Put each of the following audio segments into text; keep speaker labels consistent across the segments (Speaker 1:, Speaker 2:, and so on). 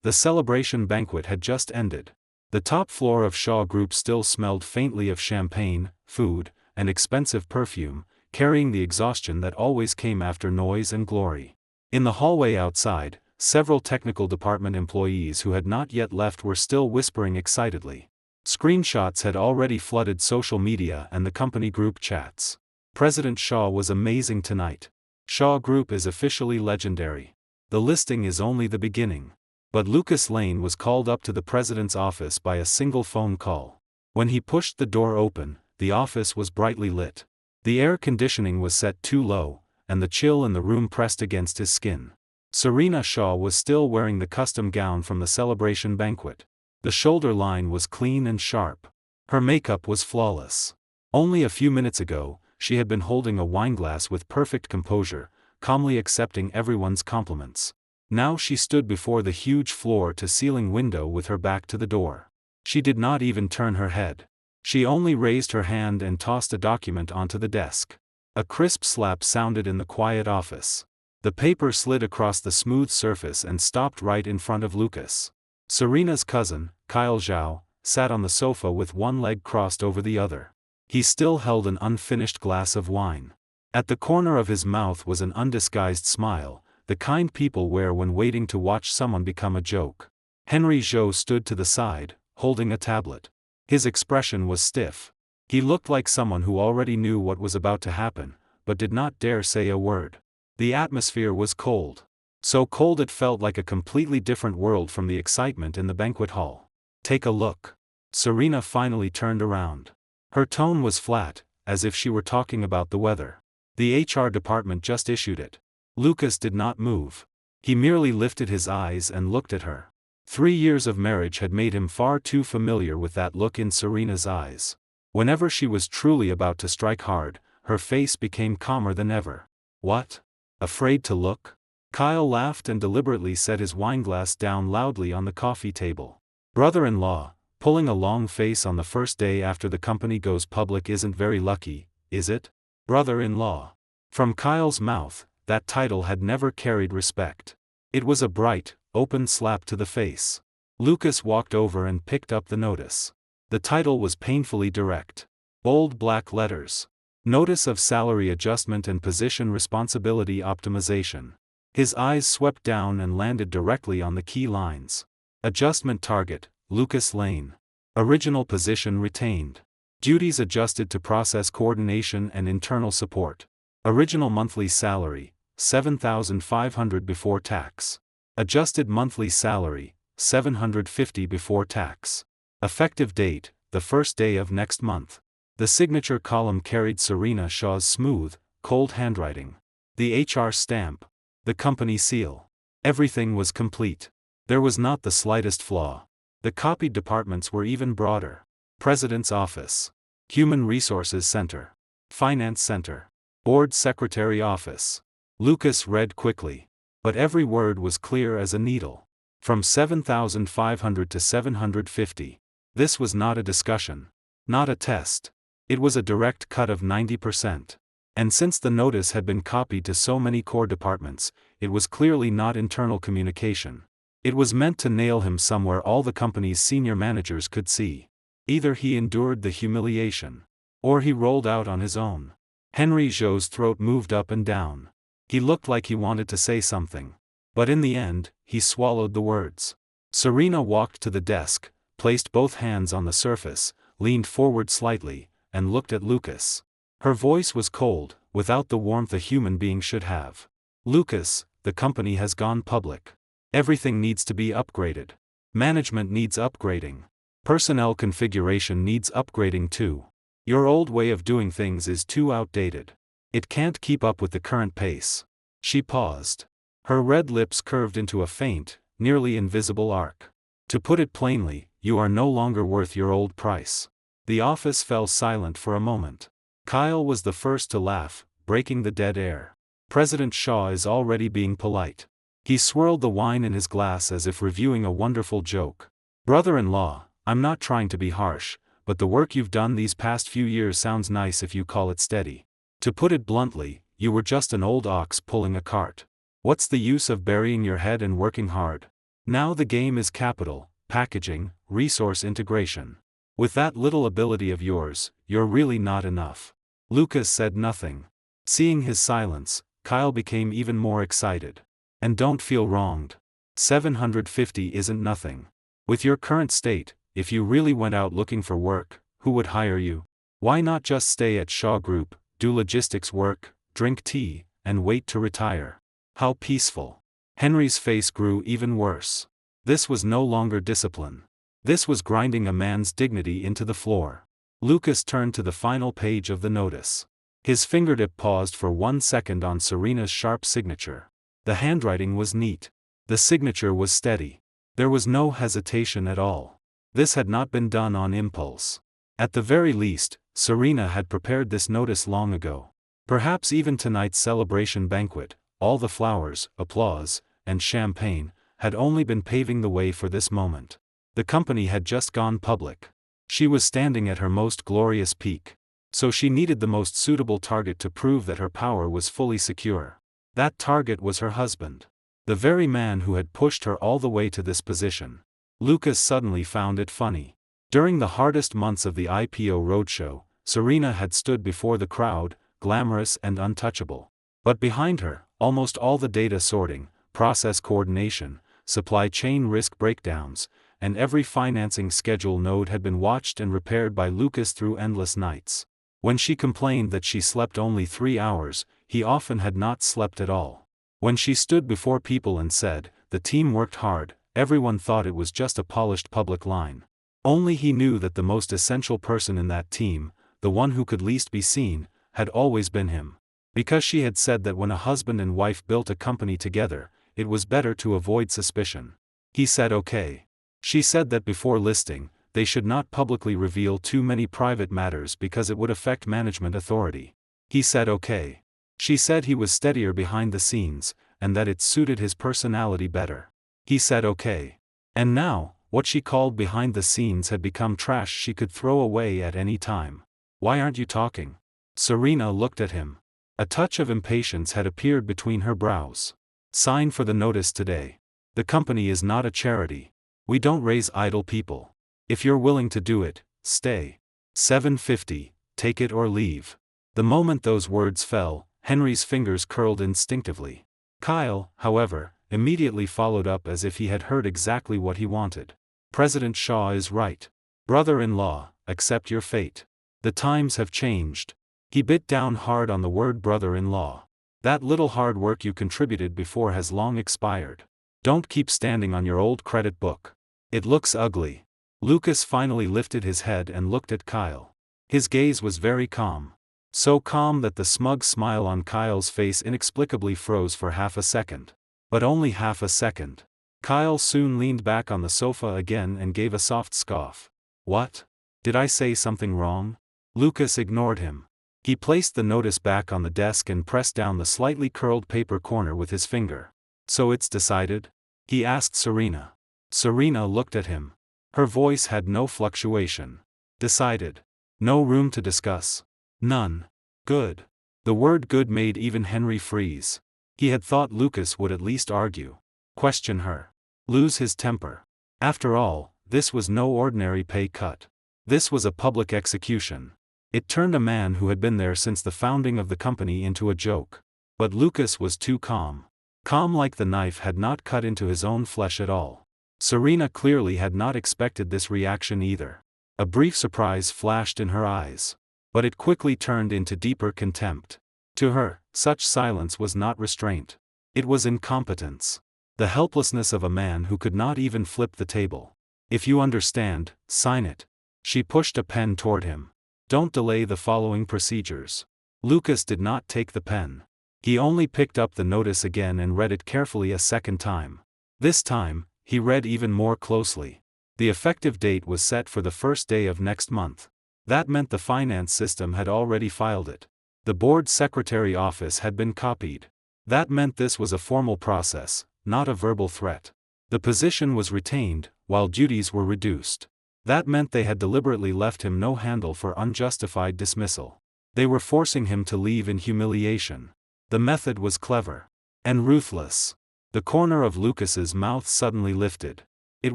Speaker 1: The celebration banquet had just ended. The top floor of Shaw Group still smelled faintly of champagne, food, and expensive perfume, carrying the exhaustion that always came after noise and glory. In the hallway outside, several technical department employees who had not yet left were still whispering excitedly. Screenshots had already flooded social media and the company group chats. President Shaw was amazing tonight. Shaw Group is officially legendary. The listing is only the beginning. But Lucas Lane was called up to the president's office by a single phone call. When he pushed the door open, the office was brightly lit. The air conditioning was set too low, and the chill in the room pressed against his skin. Serena Shaw was still wearing the custom gown from the celebration banquet. The shoulder line was clean and sharp. Her makeup was flawless. Only a few minutes ago, she had been holding a wineglass with perfect composure, calmly accepting everyone's compliments. Now she stood before the huge floor-to-ceiling window with her back to the door. She did not even turn her head. She only raised her hand and tossed a document onto the desk. A crisp slap sounded in the quiet office. The paper slid across the smooth surface and stopped right in front of Lucas. Serena's cousin, Kyle Zhao, sat on the sofa with one leg crossed over the other. He still held an unfinished glass of wine. At the corner of his mouth was an undisguised smile, the kind people wear when waiting to watch someone become a joke. Henry Zhou stood to the side, holding a tablet. His expression was stiff. He looked like someone who already knew what was about to happen, but did not dare say a word. The atmosphere was cold. So cold it felt like a completely different world from the excitement in the banquet hall. "Take a look." Serena finally turned around. Her tone was flat, as if she were talking about the weather. "The HR department just issued it." Lucas did not move. He merely lifted his eyes and looked at her. 3 years of marriage had made him far too familiar with that look in Serena's eyes. Whenever she was truly about to strike hard, her face became calmer than ever. "What? Afraid to look?" Kyle laughed and deliberately set his wineglass down loudly on the coffee table. "Brother-in-law, pulling a long face on the first day after the company goes public isn't very lucky, is it?" Brother-in-law. From Kyle's mouth, that title had never carried respect. It was a bright, open slap to the face. Lucas walked over and picked up the notice. The title was painfully direct. Bold black letters. Notice of salary adjustment and position responsibility optimization. His eyes swept down and landed directly on the key lines. Adjustment target, Lucas Lane. Original position retained. Duties adjusted to process coordination and internal support. Original monthly salary, $7,500 before tax. Adjusted monthly salary, $750 before tax. Effective date, the first day of next month. The signature column carried Serena Shaw's smooth, cold handwriting. The HR stamp. The company seal. Everything was complete. There was not the slightest flaw. The copied departments were even broader. President's Office. Human Resources Center. Finance Center. Board Secretary Office. Lucas read quickly. But every word was clear as a needle. From 7,500 to 750. This was not a discussion. Not a test. It was a direct cut of 90%. And since the notice had been copied to so many core departments, it was clearly not internal communication. It was meant to nail him somewhere all the company's senior managers could see. Either he endured the humiliation, or he rolled out on his own. Henry Zhou's throat moved up and down. He looked like he wanted to say something. But in the end, he swallowed the words. Serena walked to the desk, placed both hands on the surface, leaned forward slightly, and looked at Lucas. Her voice was cold, without the warmth a human being should have. "Lucas, the company has gone public. Everything needs to be upgraded. Management needs upgrading. Personnel configuration needs upgrading too. Your old way of doing things is too outdated. It can't keep up with the current pace." She paused. Her red lips curved into a faint, nearly invisible arc. "To put it plainly, you are no longer worth your old price." The office fell silent for a moment. Kyle was the first to laugh, breaking the dead air. "President Shaw is already being polite." He swirled the wine in his glass as if reviewing a wonderful joke. "Brother-in-law, I'm not trying to be harsh, but the work you've done these past few years sounds nice if you call it steady. To put it bluntly, you were just an old ox pulling a cart. What's the use of burying your head and working hard?" Now the game is capital, packaging, resource integration. With that little ability of yours, you're really not enough. Lucas said nothing. Seeing his silence, Kyle became even more excited. And don't feel wronged. 750 isn't nothing. With your current state, if you really went out looking for work, who would hire you? Why not just stay at Shaw Group, do logistics work, drink tea, and wait to retire? How peaceful. Henry's face grew even worse. This was no longer discipline. This was grinding a man's dignity into the floor. Lucas turned to the final page of the notice. His fingertip paused for 1 second on Serena's sharp signature. The handwriting was neat. The signature was steady. There was no hesitation at all. This had not been done on impulse. At the very least, Serena had prepared this notice long ago. Perhaps even tonight's celebration banquet, all the flowers, applause, and champagne, had only been paving the way for this moment. The company had just gone public. She was standing at her most glorious peak. So she needed the most suitable target to prove that her power was fully secure. That target was her husband. The very man who had pushed her all the way to this position. Lucas suddenly found it funny. During the hardest months of the IPO roadshow, Serena had stood before the crowd, glamorous and untouchable. But behind her, almost all the data sorting, process coordination, supply chain risk breakdowns, and every financing schedule node had been watched and repaired by Lucas through endless nights. When she complained that she slept only 3 hours, he often had not slept at all. When she stood before people and said, "The team worked hard," everyone thought it was just a polished public line. Only he knew that the most essential person in that team, the one who could least be seen, had always been him. Because she had said that when a husband and wife built a company together, it was better to avoid suspicion. He said okay. She said that before listing, they should not publicly reveal too many private matters because it would affect management authority. He said okay. She said he was steadier behind the scenes, and that it suited his personality better. He said okay. And now, what she called behind the scenes had become trash she could throw away at any time. "Why aren't you talking?" Serena looked at him. A touch of impatience had appeared between her brows. "Sign for the notice today. The company is not a charity. We don't raise idle people. If you're willing to do it, stay. 750, take it or leave." The moment those words fell, Henry's fingers curled instinctively. Kyle, however, immediately followed up as if he had heard exactly what he wanted. "President Shaw is right. Brother-in-law, accept your fate. The times have changed." He bit down hard on the word brother-in-law. "That little hard work you contributed before has long expired. Don't keep standing on your old credit book. It looks ugly." Lucas finally lifted his head and looked at Kyle. His gaze was very calm. So calm that the smug smile on Kyle's face inexplicably froze for half a second. But only half a second. Kyle soon leaned back on the sofa again and gave a soft scoff. "What? Did I say something wrong?" Lucas ignored him. He placed the notice back on the desk and pressed down the slightly curled paper corner with his finger. "So it's decided?" he asked Serena. Serena looked at him. Her voice had no fluctuation. "Decided. No room to discuss." "None." "Good." The word good made even Henry freeze. He had thought Lucas would at least argue. Question her. Lose his temper. After all, this was no ordinary pay cut. This was a public execution. It turned a man who had been there since the founding of the company into a joke. But Lucas was too calm. Calm like the knife had not cut into his own flesh at all. Serena clearly had not expected this reaction either. A brief surprise flashed in her eyes. But it quickly turned into deeper contempt. To her, such silence was not restraint. It was incompetence. The helplessness of a man who could not even flip the table. "If you understand, sign it." She pushed a pen toward him. "Don't delay the following procedures." Lucas did not take the pen. He only picked up the notice again and read it carefully a second time. This time, he read even more closely. The effective date was set for the first day of next month. That meant the finance system had already filed it. The board secretary office had been copied. That meant this was a formal process, not a verbal threat. The position was retained, while duties were reduced. That meant they had deliberately left him no handle for unjustified dismissal. They were forcing him to leave in humiliation. The method was clever. And ruthless. The corner of Lucas's mouth suddenly lifted. It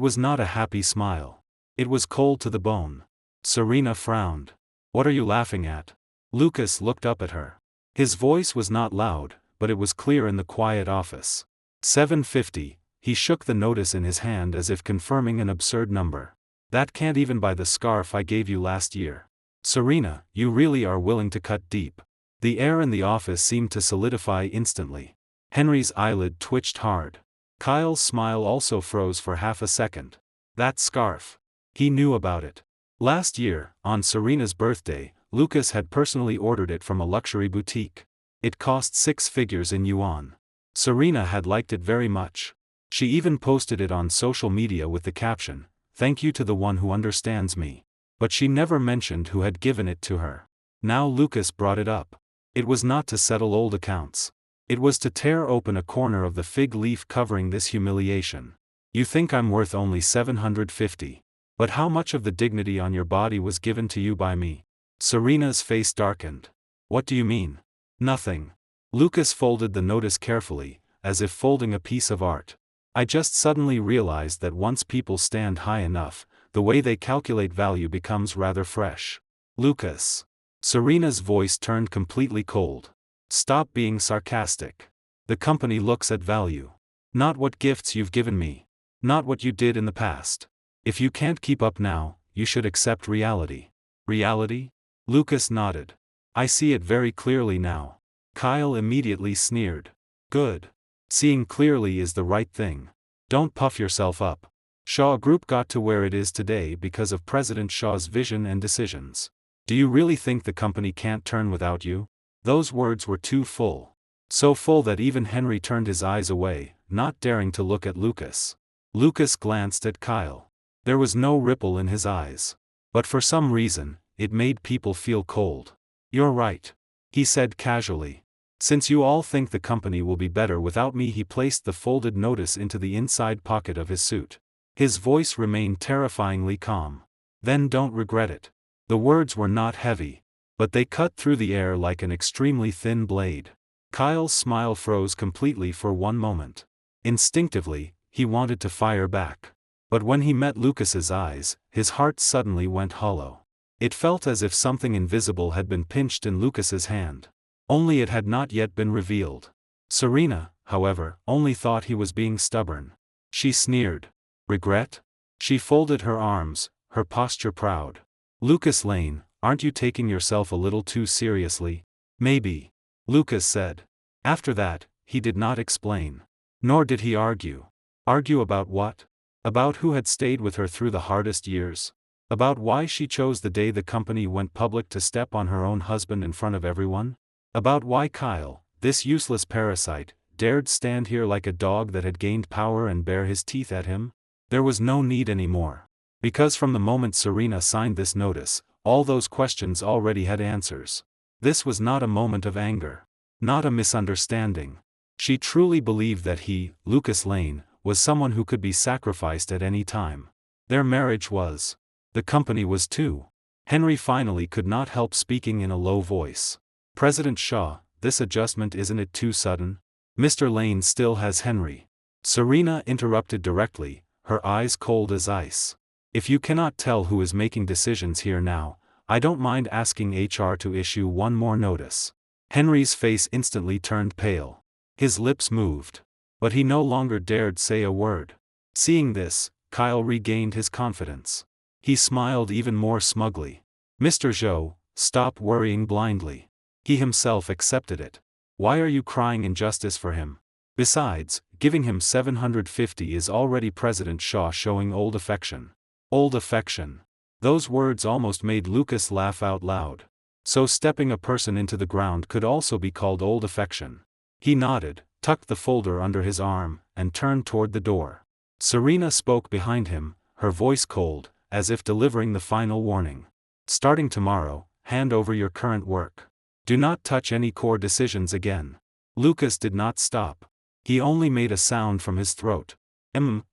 Speaker 1: was not a happy smile. It was cold to the bone. Serena frowned. "What are you laughing at?" Lucas looked up at her. His voice was not loud, but it was clear in the quiet office. 750, he shook the notice in his hand as if confirming an absurd number. "That can't even buy the scarf I gave you last year." "Serena, you really are willing to cut deep." The air in the office seemed to solidify instantly. Henry's eyelid twitched hard. Kyle's smile also froze for half a second. That scarf. He knew about it. Last year, on Serena's birthday, Lucas had personally ordered it from a luxury boutique. It cost 6 figures in yuan. Serena had liked it very much. She even posted it on social media with the caption, "Thank you to the one who understands me." But she never mentioned who had given it to her. Now Lucas brought it up. It was not to settle old accounts. It was to tear open a corner of the fig leaf covering this humiliation. "You think I'm worth only 750. But how much of the dignity on your body was given to you by me?" Serena's face darkened. "What do you mean?" "Nothing." Lucas folded the notice carefully, as if folding a piece of art. "I just suddenly realized that once people stand high enough, the way they calculate value becomes rather fresh." "Lucas." Serena's voice turned completely cold. "Stop being sarcastic. The company looks at value. Not what gifts you've given me. Not what you did in the past. If you can't keep up now, you should accept reality." "Reality?" Lucas nodded. "I see it very clearly now." Kyle immediately sneered. "Good. Seeing clearly is the right thing. Don't puff yourself up. Shaw Group got to where it is today because of President Shaw's vision and decisions. Do you really think the company can't turn without you?" Those words were too full. So full that even Henry turned his eyes away, not daring to look at Lucas. Lucas glanced at Kyle. There was no ripple in his eyes. But for some reason, it made people feel cold. "You're right," he said casually. "Since you all think the company will be better without me," he placed the folded notice into the inside pocket of his suit. His voice remained terrifyingly calm. "Then don't regret it." The words were not heavy, but they cut through the air like an extremely thin blade. Kyle's smile froze completely for one moment. Instinctively, he wanted to fire back. But when he met Lucas's eyes, his heart suddenly went hollow. It felt as if something invisible had been pinched in Lucas's hand. Only it had not yet been revealed. Serena, however, only thought he was being stubborn. She sneered. "Regret?" She folded her arms, her posture proud. "Lucas Lane, aren't you taking yourself a little too seriously?" "Maybe," Lucas said. After that, he did not explain. Nor did he argue. Argue about what? About who had stayed with her through the hardest years? About why she chose the day the company went public to step on her own husband in front of everyone? About why Kyle, this useless parasite, dared stand here like a dog that had gained power and bare his teeth at him? There was no need anymore. Because from the moment Serena signed this notice, all those questions already had answers. This was not a moment of anger. Not a misunderstanding. She truly believed that he, Lucas Lane, was someone who could be sacrificed at any time. Their marriage was. The company was too. Henry finally could not help speaking in a low voice. "President Shaw, this adjustment, isn't it too sudden?" "Mr. Lane still has Henry." Serena interrupted directly, her eyes cold as ice. "If you cannot tell who is making decisions here now, I don't mind asking HR to issue one more notice." Henry's face instantly turned pale. His lips moved. But he no longer dared say a word. Seeing this, Kyle regained his confidence. He smiled even more smugly. "Mr. Zhou, stop worrying blindly. He himself accepted it. Why are you crying injustice for him? Besides, giving him 750 is already President Shaw showing old affection." Old affection. Those words almost made Lucas laugh out loud. So stepping a person into the ground could also be called old affection. He nodded, tucked the folder under his arm, and turned toward the door. Serena spoke behind him, her voice cold, as if delivering the final warning. "Starting tomorrow, hand over your current work. Do not touch any core decisions again." Lucas did not stop. He only made a sound from his throat.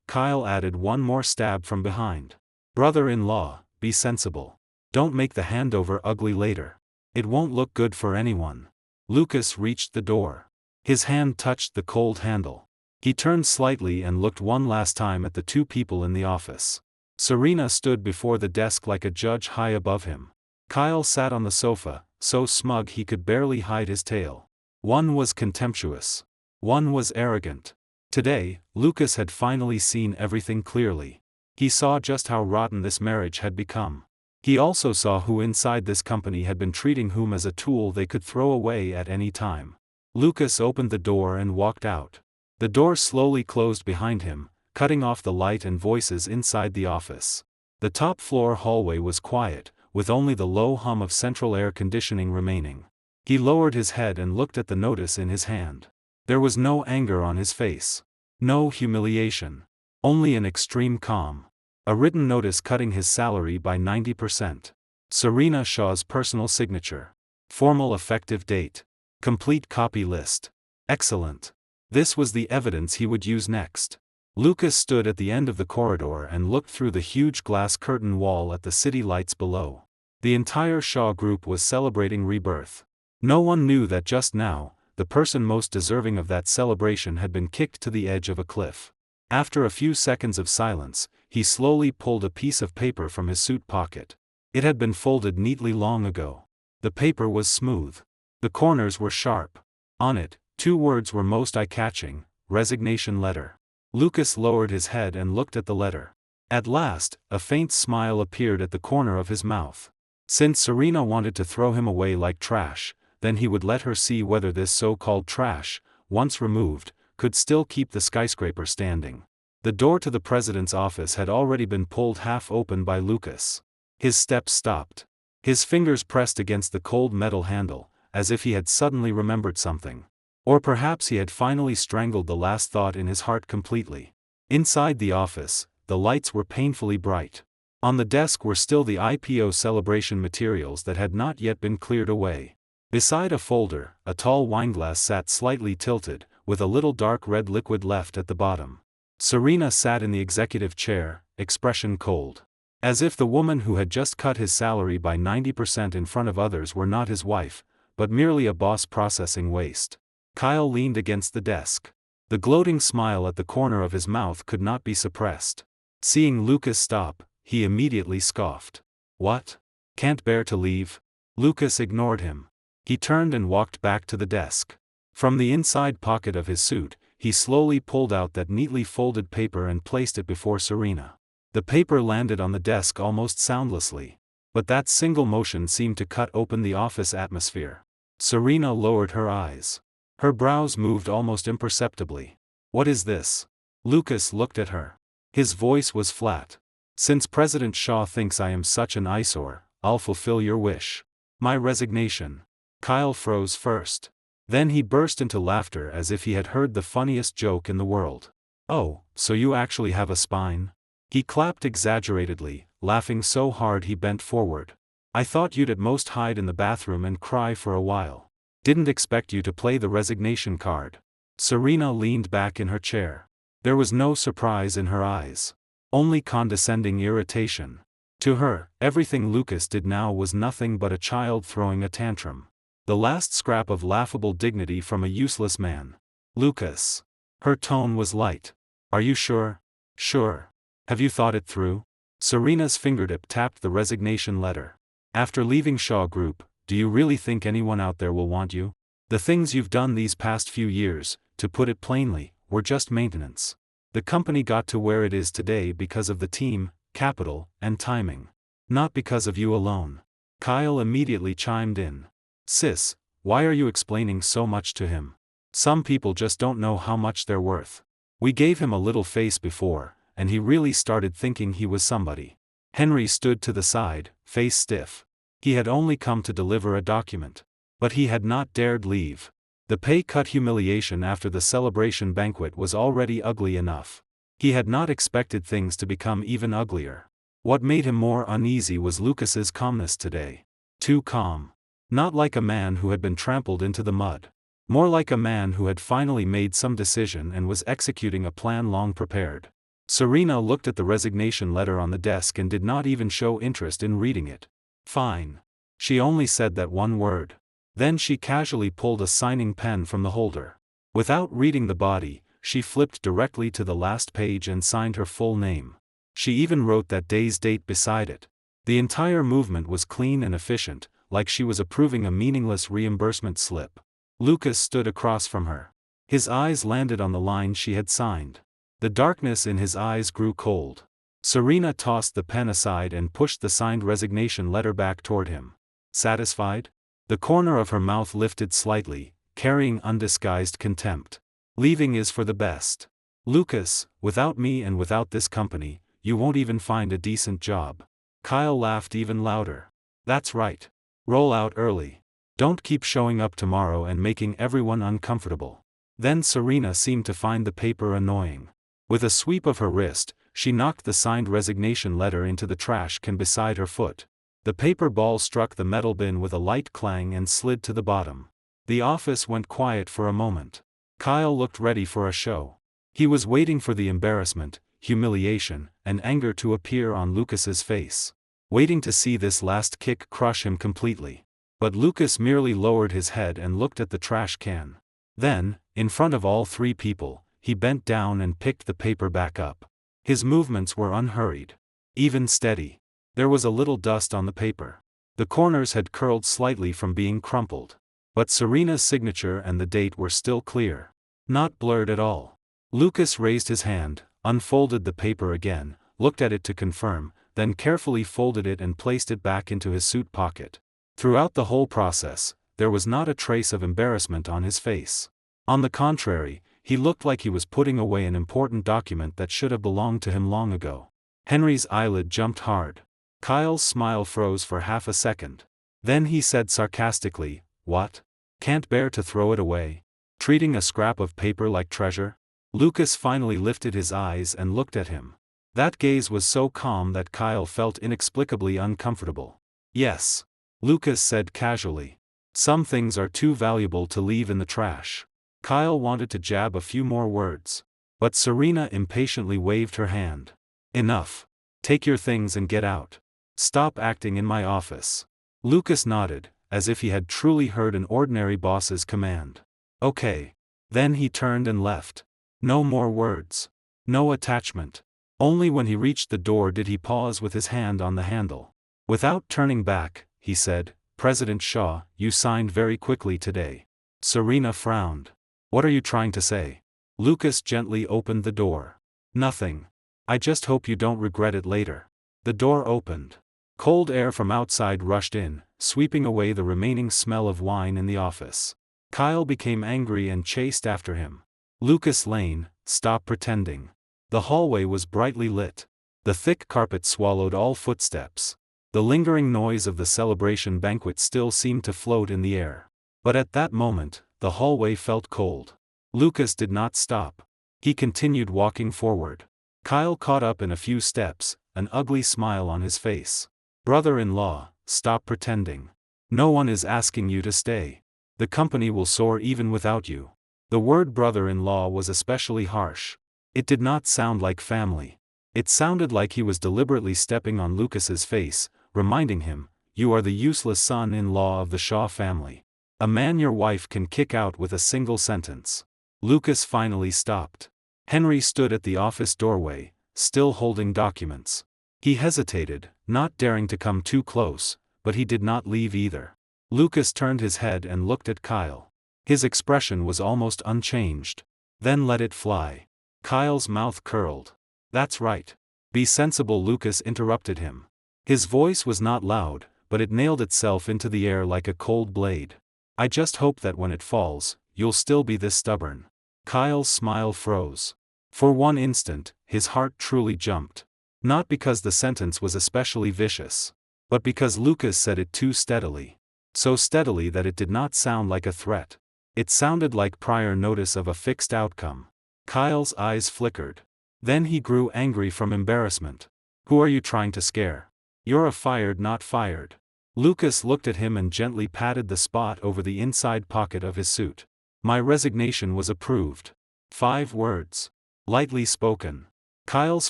Speaker 1: Kyle added one more stab from behind. "Brother-in-law, be sensible. Don't make the handover ugly later. It won't look good for anyone." Lucas reached the door. His hand touched the cold handle. He turned slightly and looked one last time at the two people in the office. Serena stood before the desk like a judge high above him. Kyle sat on the sofa, so smug he could barely hide his tail. One was contemptuous. One was arrogant. Today, Lucas had finally seen everything clearly. He saw just how rotten this marriage had become. He also saw who inside this company had been treating whom as a tool they could throw away at any time. Lucas opened the door and walked out. The door slowly closed behind him, cutting off the light and voices inside the office. The top-floor hallway was quiet, with only the low hum of central air conditioning remaining. He lowered his head and looked at the notice in his hand. There was no anger on his face. No humiliation. Only an extreme calm. A written notice cutting his salary by 90%. Serena Shaw's personal signature. Formal effective date. Complete copy list. Excellent. This was the evidence he would use next. Lucas stood at the end of the corridor and looked through the huge glass curtain wall at the city lights below. The entire Shaw Group was celebrating rebirth. No one knew that just now, the person most deserving of that celebration had been kicked to the edge of a cliff. After a few seconds of silence, he slowly pulled a piece of paper from his suit pocket. It had been folded neatly long ago. The paper was smooth. The corners were sharp. On it, 2 words were most eye-catching: resignation letter. Lucas lowered his head and looked at the letter. At last, a faint smile appeared at the corner of his mouth. Since Serena wanted to throw him away like trash, then he would let her see whether this so-called trash, once removed, could still keep the skyscraper standing. The door to the president's office had already been pulled half open by Lucas. His steps stopped. His fingers pressed against the cold metal handle, as if he had suddenly remembered something. Or perhaps he had finally strangled the last thought in his heart completely. Inside the office, the lights were painfully bright. On the desk were still the IPO celebration materials that had not yet been cleared away. Beside a folder, a tall wineglass sat slightly tilted, with a little dark red liquid left at the bottom. Serena sat in the executive chair, expression cold. As if the woman who had just cut his salary by 90% in front of others were not his wife, but merely a boss processing waste. Kyle leaned against the desk. The gloating smile at the corner of his mouth could not be suppressed. Seeing Lucas stop, he immediately scoffed. "What? Can't bear to leave?" Lucas ignored him. He turned and walked back to the desk. From the inside pocket of his suit, he slowly pulled out that neatly folded paper and placed it before Serena. The paper landed on the desk almost soundlessly. But that single motion seemed to cut open the office atmosphere. Serena lowered her eyes. Her brows moved almost imperceptibly. "What is this?" Lucas looked at her. His voice was flat. "Since President Shaw thinks I am such an eyesore, I'll fulfill your wish. My resignation." Kyle froze first. Then he burst into laughter as if he had heard the funniest joke in the world. "Oh, so you actually have a spine?" He clapped exaggeratedly, laughing so hard he bent forward. "I thought you'd at most hide in the bathroom and cry for a while. Didn't expect you to play the resignation card." Serena leaned back in her chair. There was no surprise in her eyes. Only condescending irritation. To her, everything Lucas did now was nothing but a child throwing a tantrum. The last scrap of laughable dignity from a useless man. "Lucas." Her tone was light. "Are you sure?" "Sure. Have you thought it through?" Serena's fingertip tapped the resignation letter. "After leaving Shaw Group, do you really think anyone out there will want you? The things you've done these past few years, to put it plainly, were just maintenance. The company got to where it is today because of the team, capital, and timing. Not because of you alone." Kyle immediately chimed in. "Sis, why are you explaining so much to him? Some people just don't know how much they're worth. We gave him a little face before, and he really started thinking he was somebody." Henry stood to the side, face stiff. He had only come to deliver a document. But he had not dared leave. The pay cut humiliation after the celebration banquet was already ugly enough. He had not expected things to become even uglier. What made him more uneasy was Lucas's calmness today. Too calm. Not like a man who had been trampled into the mud. More like a man who had finally made some decision and was executing a plan long prepared. Serena looked at the resignation letter on the desk and did not even show interest in reading it. "Fine." She only said that one word. Then she casually pulled a signing pen from the holder. Without reading the body, she flipped directly to the last page and signed her full name. She even wrote that day's date beside it. The entire movement was clean and efficient, like she was approving a meaningless reimbursement slip. Lucas stood across from her. His eyes landed on the line she had signed. The darkness in his eyes grew cold. Serena tossed the pen aside and pushed the signed resignation letter back toward him. Satisfied? The corner of her mouth lifted slightly, carrying undisguised contempt. Leaving is for the best. Lucas, without me and without this company, you won't even find a decent job. Kyle laughed even louder. That's right. Roll out early. Don't keep showing up tomorrow and making everyone uncomfortable. Then Serena seemed to find the paper annoying. With a sweep of her wrist, she knocked the signed resignation letter into the trash can beside her foot. The paper ball struck the metal bin with a light clang and slid to the bottom. The office went quiet for a moment. Kyle looked ready for a show. He was waiting for the embarrassment, humiliation, and anger to appear on Lucas's face. Waiting to see this last kick crush him completely. But Lucas merely lowered his head and looked at the trash can. Then, in front of all three people, he bent down and picked the paper back up. His movements were unhurried. Even steady. There was a little dust on the paper. The corners had curled slightly from being crumpled. But Serena's signature and the date were still clear. Not blurred at all. Lucas raised his hand, unfolded the paper again, looked at it to confirm, then carefully folded it and placed it back into his suit pocket. Throughout the whole process, there was not a trace of embarrassment on his face. On the contrary, he looked like he was putting away an important document that should have belonged to him long ago. Henry's eyelid jumped hard. Kyle's smile froze for half a second. Then he said sarcastically, "What? Can't bear to throw it away? Treating a scrap of paper like treasure?" Lucas finally lifted his eyes and looked at him. That gaze was so calm that Kyle felt inexplicably uncomfortable. "Yes," Lucas said casually. "Some things are too valuable to leave in the trash." Kyle wanted to jab a few more words. But Serena impatiently waved her hand. "Enough. Take your things and get out. Stop acting in my office." Lucas nodded, as if he had truly heard an ordinary boss's command. "Okay." Then he turned and left. No more words. No attachment. Only when he reached the door did he pause with his hand on the handle. Without turning back, he said, "President Shaw, you signed very quickly today." Serena frowned. "What are you trying to say?" Lucas gently opened the door. "Nothing. I just hope you don't regret it later." The door opened. Cold air from outside rushed in, sweeping away the remaining smell of wine in the office. Kyle became angry and chased after him. "Lucas Lane, stop pretending." The hallway was brightly lit. The thick carpet swallowed all footsteps. The lingering noise of the celebration banquet still seemed to float in the air. But at that moment, the hallway felt cold. Lucas did not stop. He continued walking forward. Kyle caught up in a few steps, an ugly smile on his face. "Brother-in-law, stop pretending. No one is asking you to stay. The company will soar even without you." The word brother-in-law was especially harsh. It did not sound like family. It sounded like he was deliberately stepping on Lucas's face, reminding him, "You are the useless son-in-law of the Shaw family. A man your wife can kick out with a single sentence." Lucas finally stopped. Henry stood at the office doorway, still holding documents. He hesitated, not daring to come too close, but he did not leave either. Lucas turned his head and looked at Kyle. His expression was almost unchanged. "Then let it fly." Kyle's mouth curled. "That's right. Be sensible," Lucas interrupted him. His voice was not loud, but it nailed itself into the air like a cold blade. "I just hope that when it falls, you'll still be this stubborn." Kyle's smile froze. For one instant, his heart truly jumped. Not because the sentence was especially vicious, but because Lucas said it too steadily. So steadily that it did not sound like a threat. It sounded like prior notice of a fixed outcome. Kyle's eyes flickered. Then he grew angry from embarrassment. "Who are you trying to scare? You're a fired, not fired." Lucas looked at him and gently patted the spot over the inside pocket of his suit. "My resignation was approved." 5 words. Lightly spoken. Kyle's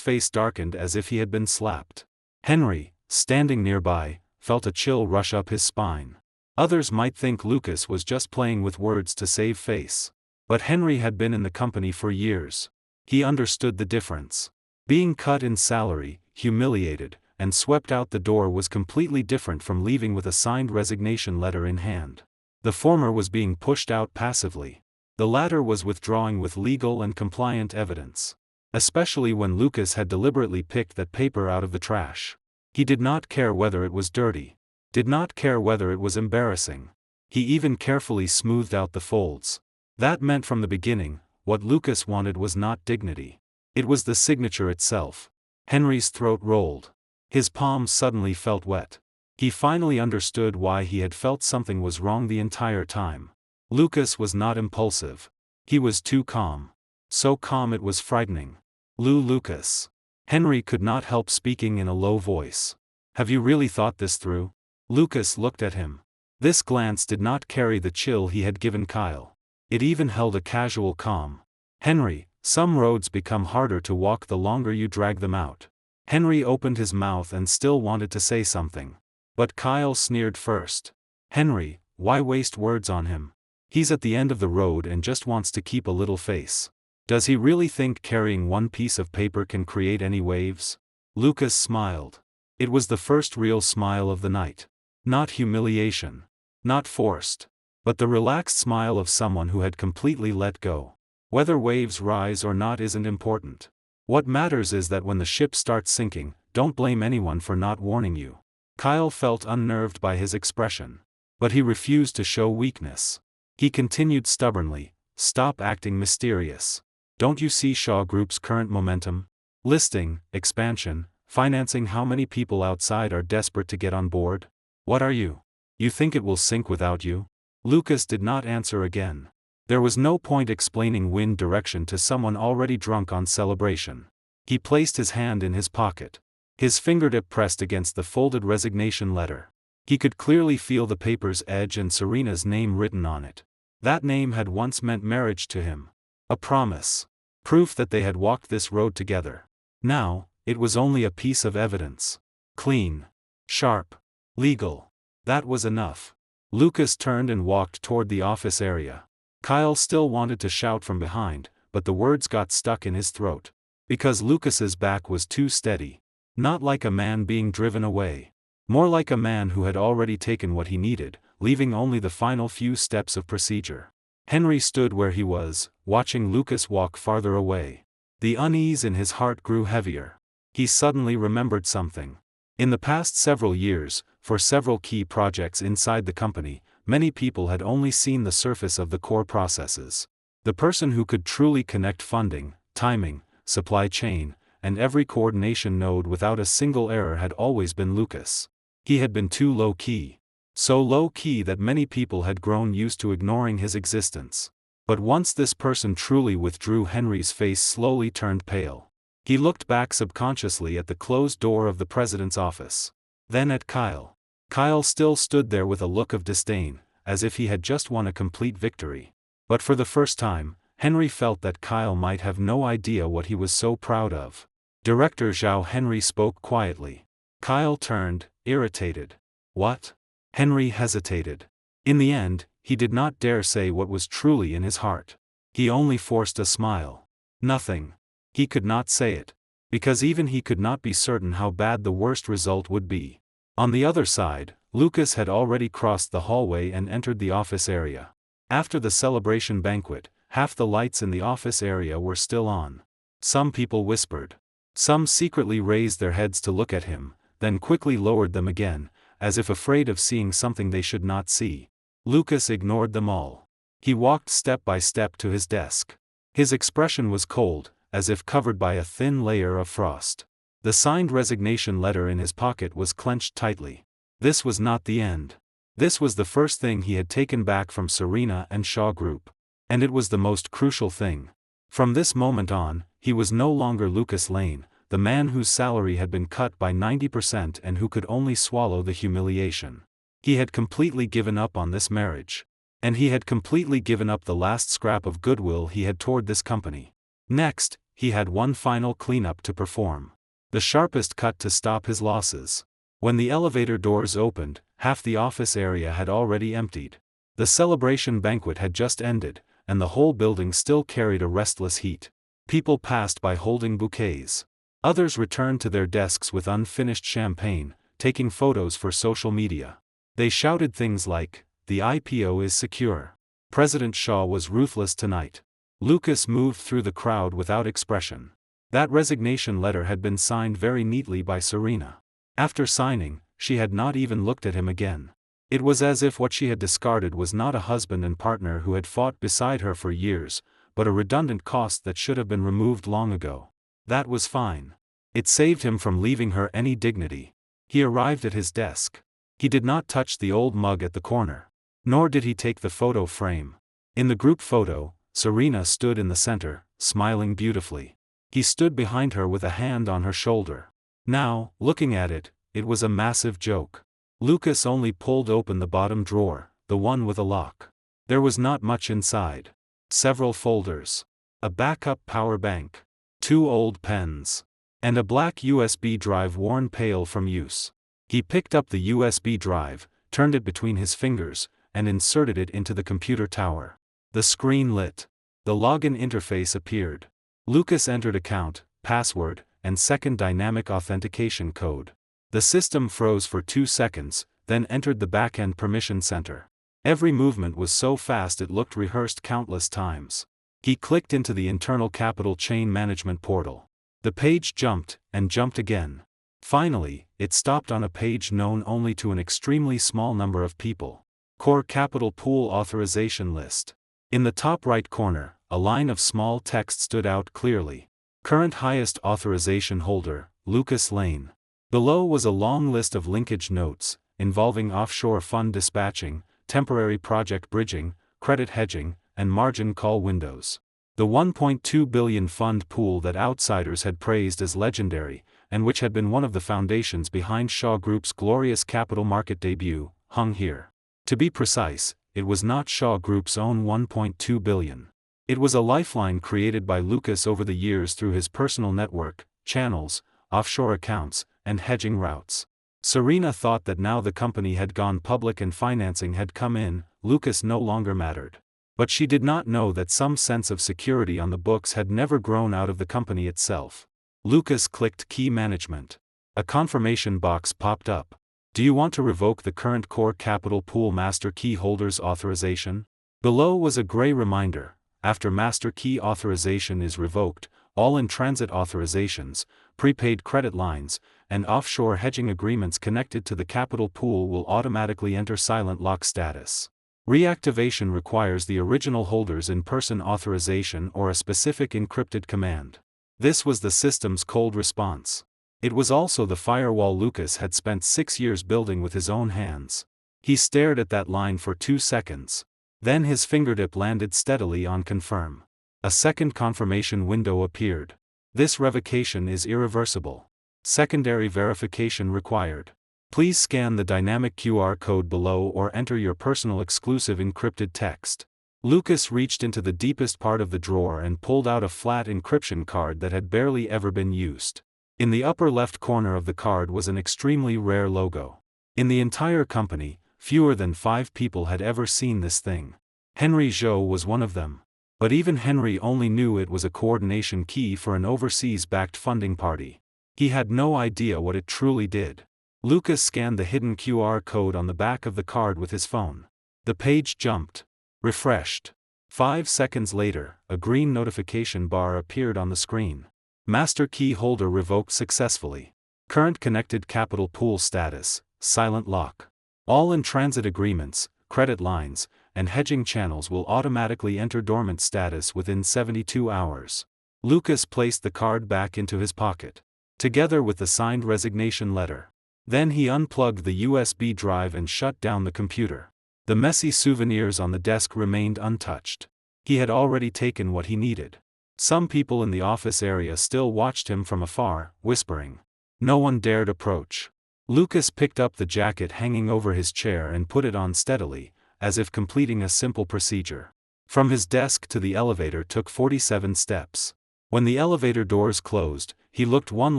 Speaker 1: face darkened as if he had been slapped. Henry, standing nearby, felt a chill rush up his spine. Others might think Lucas was just playing with words to save face. But Henry had been in the company for years. He understood the difference. Being cut in salary, humiliated, and swept out the door was completely different from leaving with a signed resignation letter in hand. The former was being pushed out passively. The latter was withdrawing with legal and compliant evidence. Especially when Lucas had deliberately picked that paper out of the trash. He did not care whether it was dirty. Did not care whether it was embarrassing. He even carefully smoothed out the folds. That meant from the beginning, what Lucas wanted was not dignity. It was the signature itself. Henry's throat rolled. His palms suddenly felt wet. He finally understood why he had felt something was wrong the entire time. Lucas was not impulsive. He was too calm. So calm it was frightening. Lucas. Henry could not help speaking in a low voice. Have you really thought this through? Lucas looked at him. This glance did not carry the chill he had given Kyle. It even held a casual calm. Henry, some roads become harder to walk the longer you drag them out. Henry opened his mouth and still wanted to say something. But Kyle sneered first. Henry, why waste words on him? He's at the end of the road and just wants to keep a little face. Does he really think carrying one piece of paper can create any waves? Lucas smiled. It was the first real smile of the night. Not humiliation. Not forced. But the relaxed smile of someone who had completely let go. Whether waves rise or not isn't important. What matters is that when the ship starts sinking, don't blame anyone for not warning you. Kyle felt unnerved by his expression. But he refused to show weakness. He continued stubbornly, stop acting mysterious. Don't you see Shaw Group's current momentum? Listing, expansion, financing. How many people outside are desperate to get on board? What are you? You think it will sink without you? Lucas did not answer again. There was no point explaining wind direction to someone already drunk on celebration. He placed his hand in his pocket. His fingertip pressed against the folded resignation letter. He could clearly feel the paper's edge and Serena's name written on it. That name had once meant marriage to him. A promise. Proof that they had walked this road together. Now, it was only a piece of evidence. Clean. Sharp. Legal. That was enough. Lucas turned and walked toward the office area. Kyle still wanted to shout from behind, but the words got stuck in his throat. Because Lucas's back was too steady. Not like a man being driven away. More like a man who had already taken what he needed, leaving only the final few steps of procedure. Henry stood where he was, watching Lucas walk farther away. The unease in his heart grew heavier. He suddenly remembered something. In the past several years, for several key projects inside the company, many people had only seen the surface of the core processes. The person who could truly connect funding, timing, supply chain, and every coordination node without a single error had always been Lucas. He had been too low-key. So low-key that many people had grown used to ignoring his existence. But once this person truly withdrew, Henry's face slowly turned pale. He looked back subconsciously at the closed door of the president's office. Then at Kyle. Kyle still stood there with a look of disdain, as if he had just won a complete victory. But for the first time, Henry felt that Kyle might have no idea what he was so proud of. Director Zhao. Henry spoke quietly. Kyle turned, irritated. What? Henry hesitated. In the end, he did not dare say what was truly in his heart. He only forced a smile. Nothing. He could not say it. Because even he could not be certain how bad the worst result would be. On the other side, Lucas had already crossed the hallway and entered the office area. After the celebration banquet, half the lights in the office area were still on. Some people whispered. Some secretly raised their heads to look at him, then quickly lowered them again, as if afraid of seeing something they should not see. Lucas ignored them all. He walked step by step to his desk. His expression was cold, as if covered by a thin layer of frost. The signed resignation letter in his pocket was clenched tightly. This was not the end. This was the first thing he had taken back from Serena and Shaw Group. And it was the most crucial thing. From this moment on, he was no longer Lucas Lane, the man whose salary had been cut by 90% and who could only swallow the humiliation. He had completely given up on this marriage. And he had completely given up the last scrap of goodwill he had toward this company. Next, he had one final cleanup to perform. The sharpest cut to stop his losses. When the elevator doors opened, half the office area had already emptied. The celebration banquet had just ended, and the whole building still carried a restless heat. People passed by holding bouquets. Others returned to their desks with unfinished champagne, taking photos for social media. They shouted things like, "The IPO is secure. President Shaw was ruthless tonight." Lucas moved through the crowd without expression. That resignation letter had been signed very neatly by Serena. After signing, she had not even looked at him again. It was as if what she had discarded was not a husband and partner who had fought beside her for years, but a redundant cost that should have been removed long ago. That was fine. It saved him from leaving her any dignity. He arrived at his desk. He did not touch the old mug at the corner. Nor did he take the photo frame. In the group photo, Serena stood in the center, smiling beautifully. He stood behind her with a hand on her shoulder. Now, looking at it, it was a massive joke. Lucas only pulled open the bottom drawer, the one with a lock. There was not much inside. Several folders. A backup power bank. 2 old pens. And a black USB drive worn pale from use. He picked up the USB drive, turned it between his fingers, and inserted it into the computer tower. The screen lit. The login interface appeared. Lucas entered account, password, and second dynamic authentication code. The system froze for 2 seconds, then entered the backend permission center. Every movement was so fast it looked rehearsed countless times. He clicked into the internal capital chain management portal. The page jumped, and jumped again. Finally, it stopped on a page known only to an extremely small number of people. Core Capital Pool Authorization List. In the top right corner, a line of small text stood out clearly. Current highest authorization holder, Lucas Lane. Below was a long list of linkage notes, involving offshore fund dispatching, temporary project bridging, credit hedging, and margin call windows. The $1.2 billion fund pool that outsiders had praised as legendary, and which had been one of the foundations behind Shaw Group's glorious capital market debut, hung here. To be precise, it was not Shaw Group's own $1.2 billion. It was a lifeline created by Lucas over the years through his personal network, channels, offshore accounts, and hedging routes. Serena thought that now the company had gone public and financing had come in, Lucas no longer mattered. But she did not know that some sense of security on the books had never grown out of the company itself. Lucas clicked Key Management. A confirmation box popped up. Do you want to revoke the current Core Capital Pool Master Key Holder's authorization? Below was a gray reminder. After Master Key authorization is revoked, all in-transit authorizations, prepaid credit lines, and offshore hedging agreements connected to the capital pool will automatically enter silent lock status. Reactivation requires the original holder's in-person authorization or a specific encrypted command. This was the system's cold response. It was also the firewall Lucas had spent 6 years building with his own hands. He stared at that line for 2 seconds. Then his fingertip landed steadily on confirm. A second confirmation window appeared. This revocation is irreversible. Secondary verification required. Please scan the dynamic QR code below or enter your personal exclusive encrypted text. Lucas reached into the deepest part of the drawer and pulled out a flat encryption card that had barely ever been used. In the upper left corner of the card was an extremely rare logo. In the entire company, fewer than 5 people had ever seen this thing. Henry Zhou was one of them. But even Henry only knew it was a coordination key for an overseas-backed funding party. He had no idea what it truly did. Lucas scanned the hidden QR code on the back of the card with his phone. The page jumped. Refreshed. 5 seconds later, a green notification bar appeared on the screen. Master Key Holder revoked successfully. Current connected capital pool status, silent lock. All in-transit agreements, credit lines, and hedging channels will automatically enter dormant status within 72 hours. Lucas placed the card back into his pocket, together with the signed resignation letter. Then he unplugged the USB drive and shut down the computer. The messy souvenirs on the desk remained untouched. He had already taken what he needed. Some people in the office area still watched him from afar, whispering. No one dared approach. Lucas picked up the jacket hanging over his chair and put it on steadily, as if completing a simple procedure. From his desk to the elevator took 47 steps. When the elevator doors closed, he looked one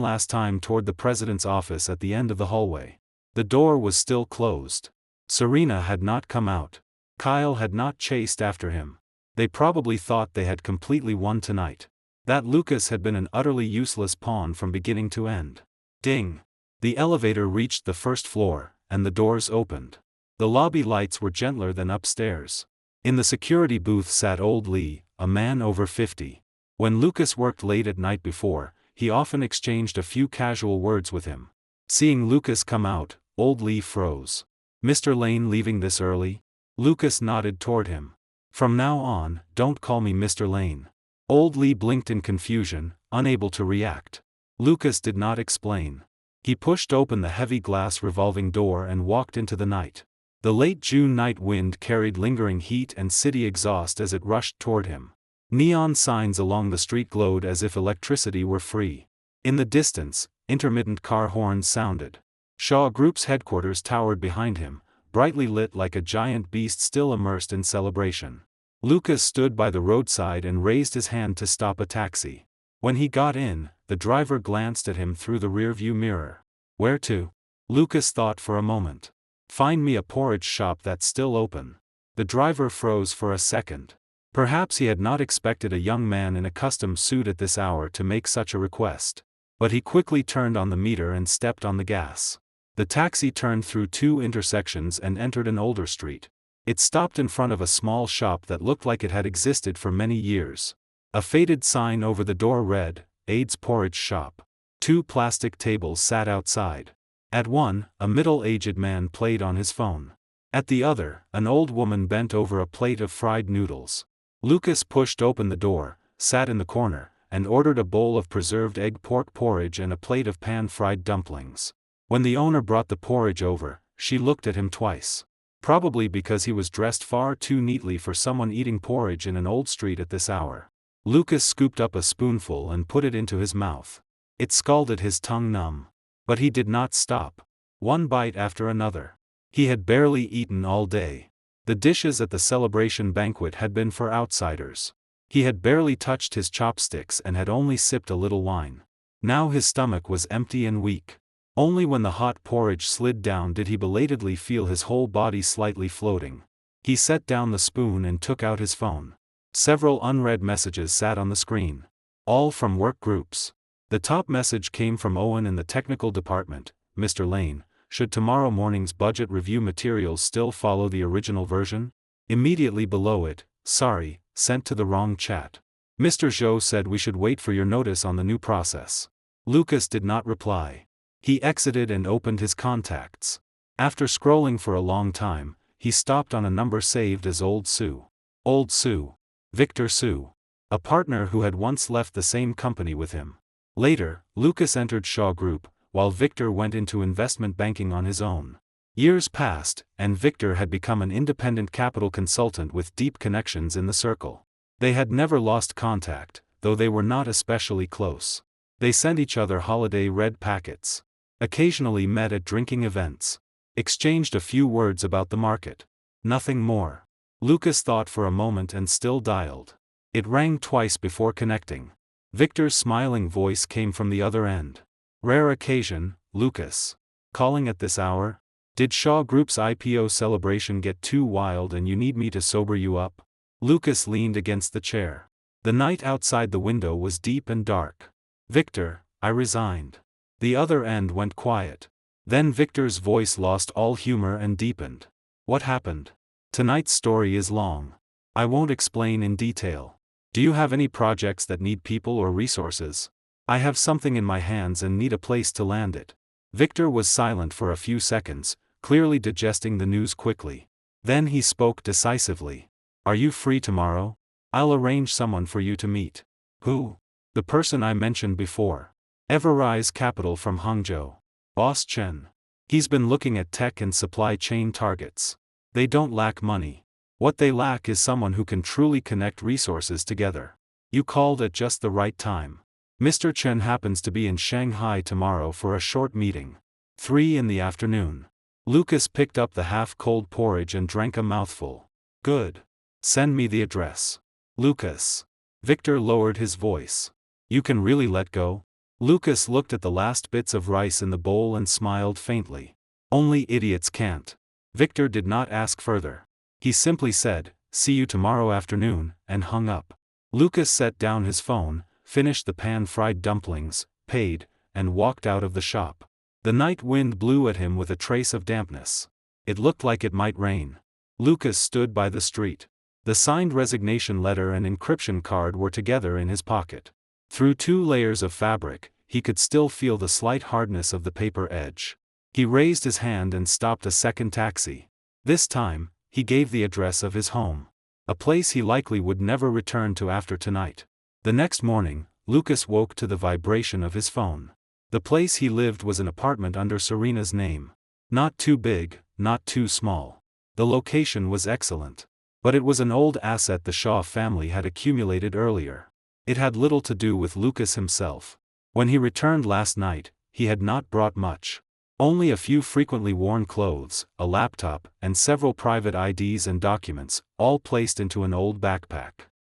Speaker 1: last time toward the president's office at the end of the hallway. The door was still closed. Serena had not come out. Kyle had not chased after him. They probably thought they had completely won tonight. That Lucas had been an utterly useless pawn from beginning to end. Ding! The elevator reached the first floor, and the doors opened. The lobby lights were gentler than upstairs. In the security booth sat old Lee, a man over 50. When Lucas worked late at night before, he often exchanged a few casual words with him. Seeing Lucas come out, old Lee froze. "Mr. Lane leaving this early?" Lucas nodded toward him. "From now on, don't call me Mr. Lane." Old Lee blinked in confusion, unable to react. Lucas did not explain. He pushed open the heavy glass revolving door and walked into the night. The late June night wind carried lingering heat and city exhaust as it rushed toward him. Neon signs along the street glowed as if electricity were free. In the distance, intermittent car horns sounded. Shaw Group's headquarters towered behind him, brightly lit like a giant beast still immersed in celebration. Lucas stood by the roadside and raised his hand to stop a taxi. When he got in, the driver glanced at him through the rearview mirror. "Where to?" Lucas thought for a moment. "Find me a porridge shop that's still open." The driver froze for a second. Perhaps he had not expected a young man in a custom suit at this hour to make such a request. But he quickly turned on the meter and stepped on the gas. The taxi turned through 2 intersections and entered an older street. It stopped in front of a small shop that looked like it had existed for many years. A faded sign over the door read, "Ade's Porridge Shop." 2 plastic tables sat outside. At one, a middle-aged man played on his phone. At the other, an old woman bent over a plate of fried noodles. Lucas pushed open the door, sat in the corner, and ordered a bowl of preserved egg pork porridge and a plate of pan-fried dumplings. When the owner brought the porridge over, she looked at him twice. Probably because he was dressed far too neatly for someone eating porridge in an old street at this hour. Lucas scooped up a spoonful and put it into his mouth. It scalded his tongue numb. But he did not stop. One bite after another. He had barely eaten all day. The dishes at the celebration banquet had been for outsiders. He had barely touched his chopsticks and had only sipped a little wine. Now his stomach was empty and weak. Only when the hot porridge slid down did he belatedly feel his whole body slightly floating. He set down the spoon and took out his phone. Several unread messages sat on the screen. All from work groups. The top message came from Owen in the technical department. "Mr. Lane, should tomorrow morning's budget review materials still follow the original version?" Immediately below it, "Sorry, sent to the wrong chat. Mr. Zhou said we should wait for your notice on the new process." Lucas did not reply. He exited and opened his contacts. After scrolling for a long time, he stopped on a number saved as Old Sue. Old Sue. Victor Sue. A partner who had once left the same company with him. Later, Lucas entered Shaw Group, while Victor went into investment banking on his own. Years passed, and Victor had become an independent capital consultant with deep connections in the circle. They had never lost contact, though they were not especially close. They sent each other holiday red packets. Occasionally met at drinking events. Exchanged a few words about the market. Nothing more. Lucas thought for a moment and still dialed. It rang twice before connecting. Victor's smiling voice came from the other end. "Rare occasion, Lucas. Calling at this hour? Did Shaw Group's IPO celebration get too wild and you need me to sober you up?" Lucas leaned against the chair. The night outside the window was deep and dark. "Victor, I resigned." The other end went quiet. Then Victor's voice lost all humor and deepened. "What happened? Tonight's story is long. I won't explain in detail. Do you have any projects that need people or resources? I have something in my hands and need a place to land it." Victor was silent for a few seconds, clearly digesting the news quickly. Then he spoke decisively. "Are you free tomorrow? I'll arrange someone for you to meet." "Who?" "The person I mentioned before. Everrise Capital from Hangzhou. Boss Chen. He's been looking at tech and supply chain targets. They don't lack money. What they lack is someone who can truly connect resources together. You called at just the right time. Mr. Chen happens to be in Shanghai tomorrow for a short meeting. 3 in the afternoon. Lucas picked up the half-cold porridge and drank a mouthful. "Good. Send me the address." "Lucas." Victor lowered his voice. "You can really let go?" Lucas looked at the last bits of rice in the bowl and smiled faintly. "Only idiots can't." Victor did not ask further. He simply said, see you tomorrow afternoon, and hung up. Lucas set down his phone, finished the pan-fried dumplings, paid, and walked out of the shop. The night wind blew at him with a trace of dampness. It looked like it might rain. Lucas stood by the street. The signed resignation letter and encryption card were together in his pocket. Through 2 layers of fabric, he could still feel the slight hardness of the paper edge. He raised his hand and stopped a second taxi. This time, he gave the address of his home. A place he likely would never return to after tonight. The next morning, Lucas woke to the vibration of his phone. The place he lived was an apartment under Serena's name. Not too big, not too small. The location was excellent. But it was an old asset the Shaw family had accumulated earlier. It had little to do with Lucas himself. When he returned last night, he had not brought much. Only a few frequently worn clothes, a laptop, and several private IDs and documents, all placed into an old backpack.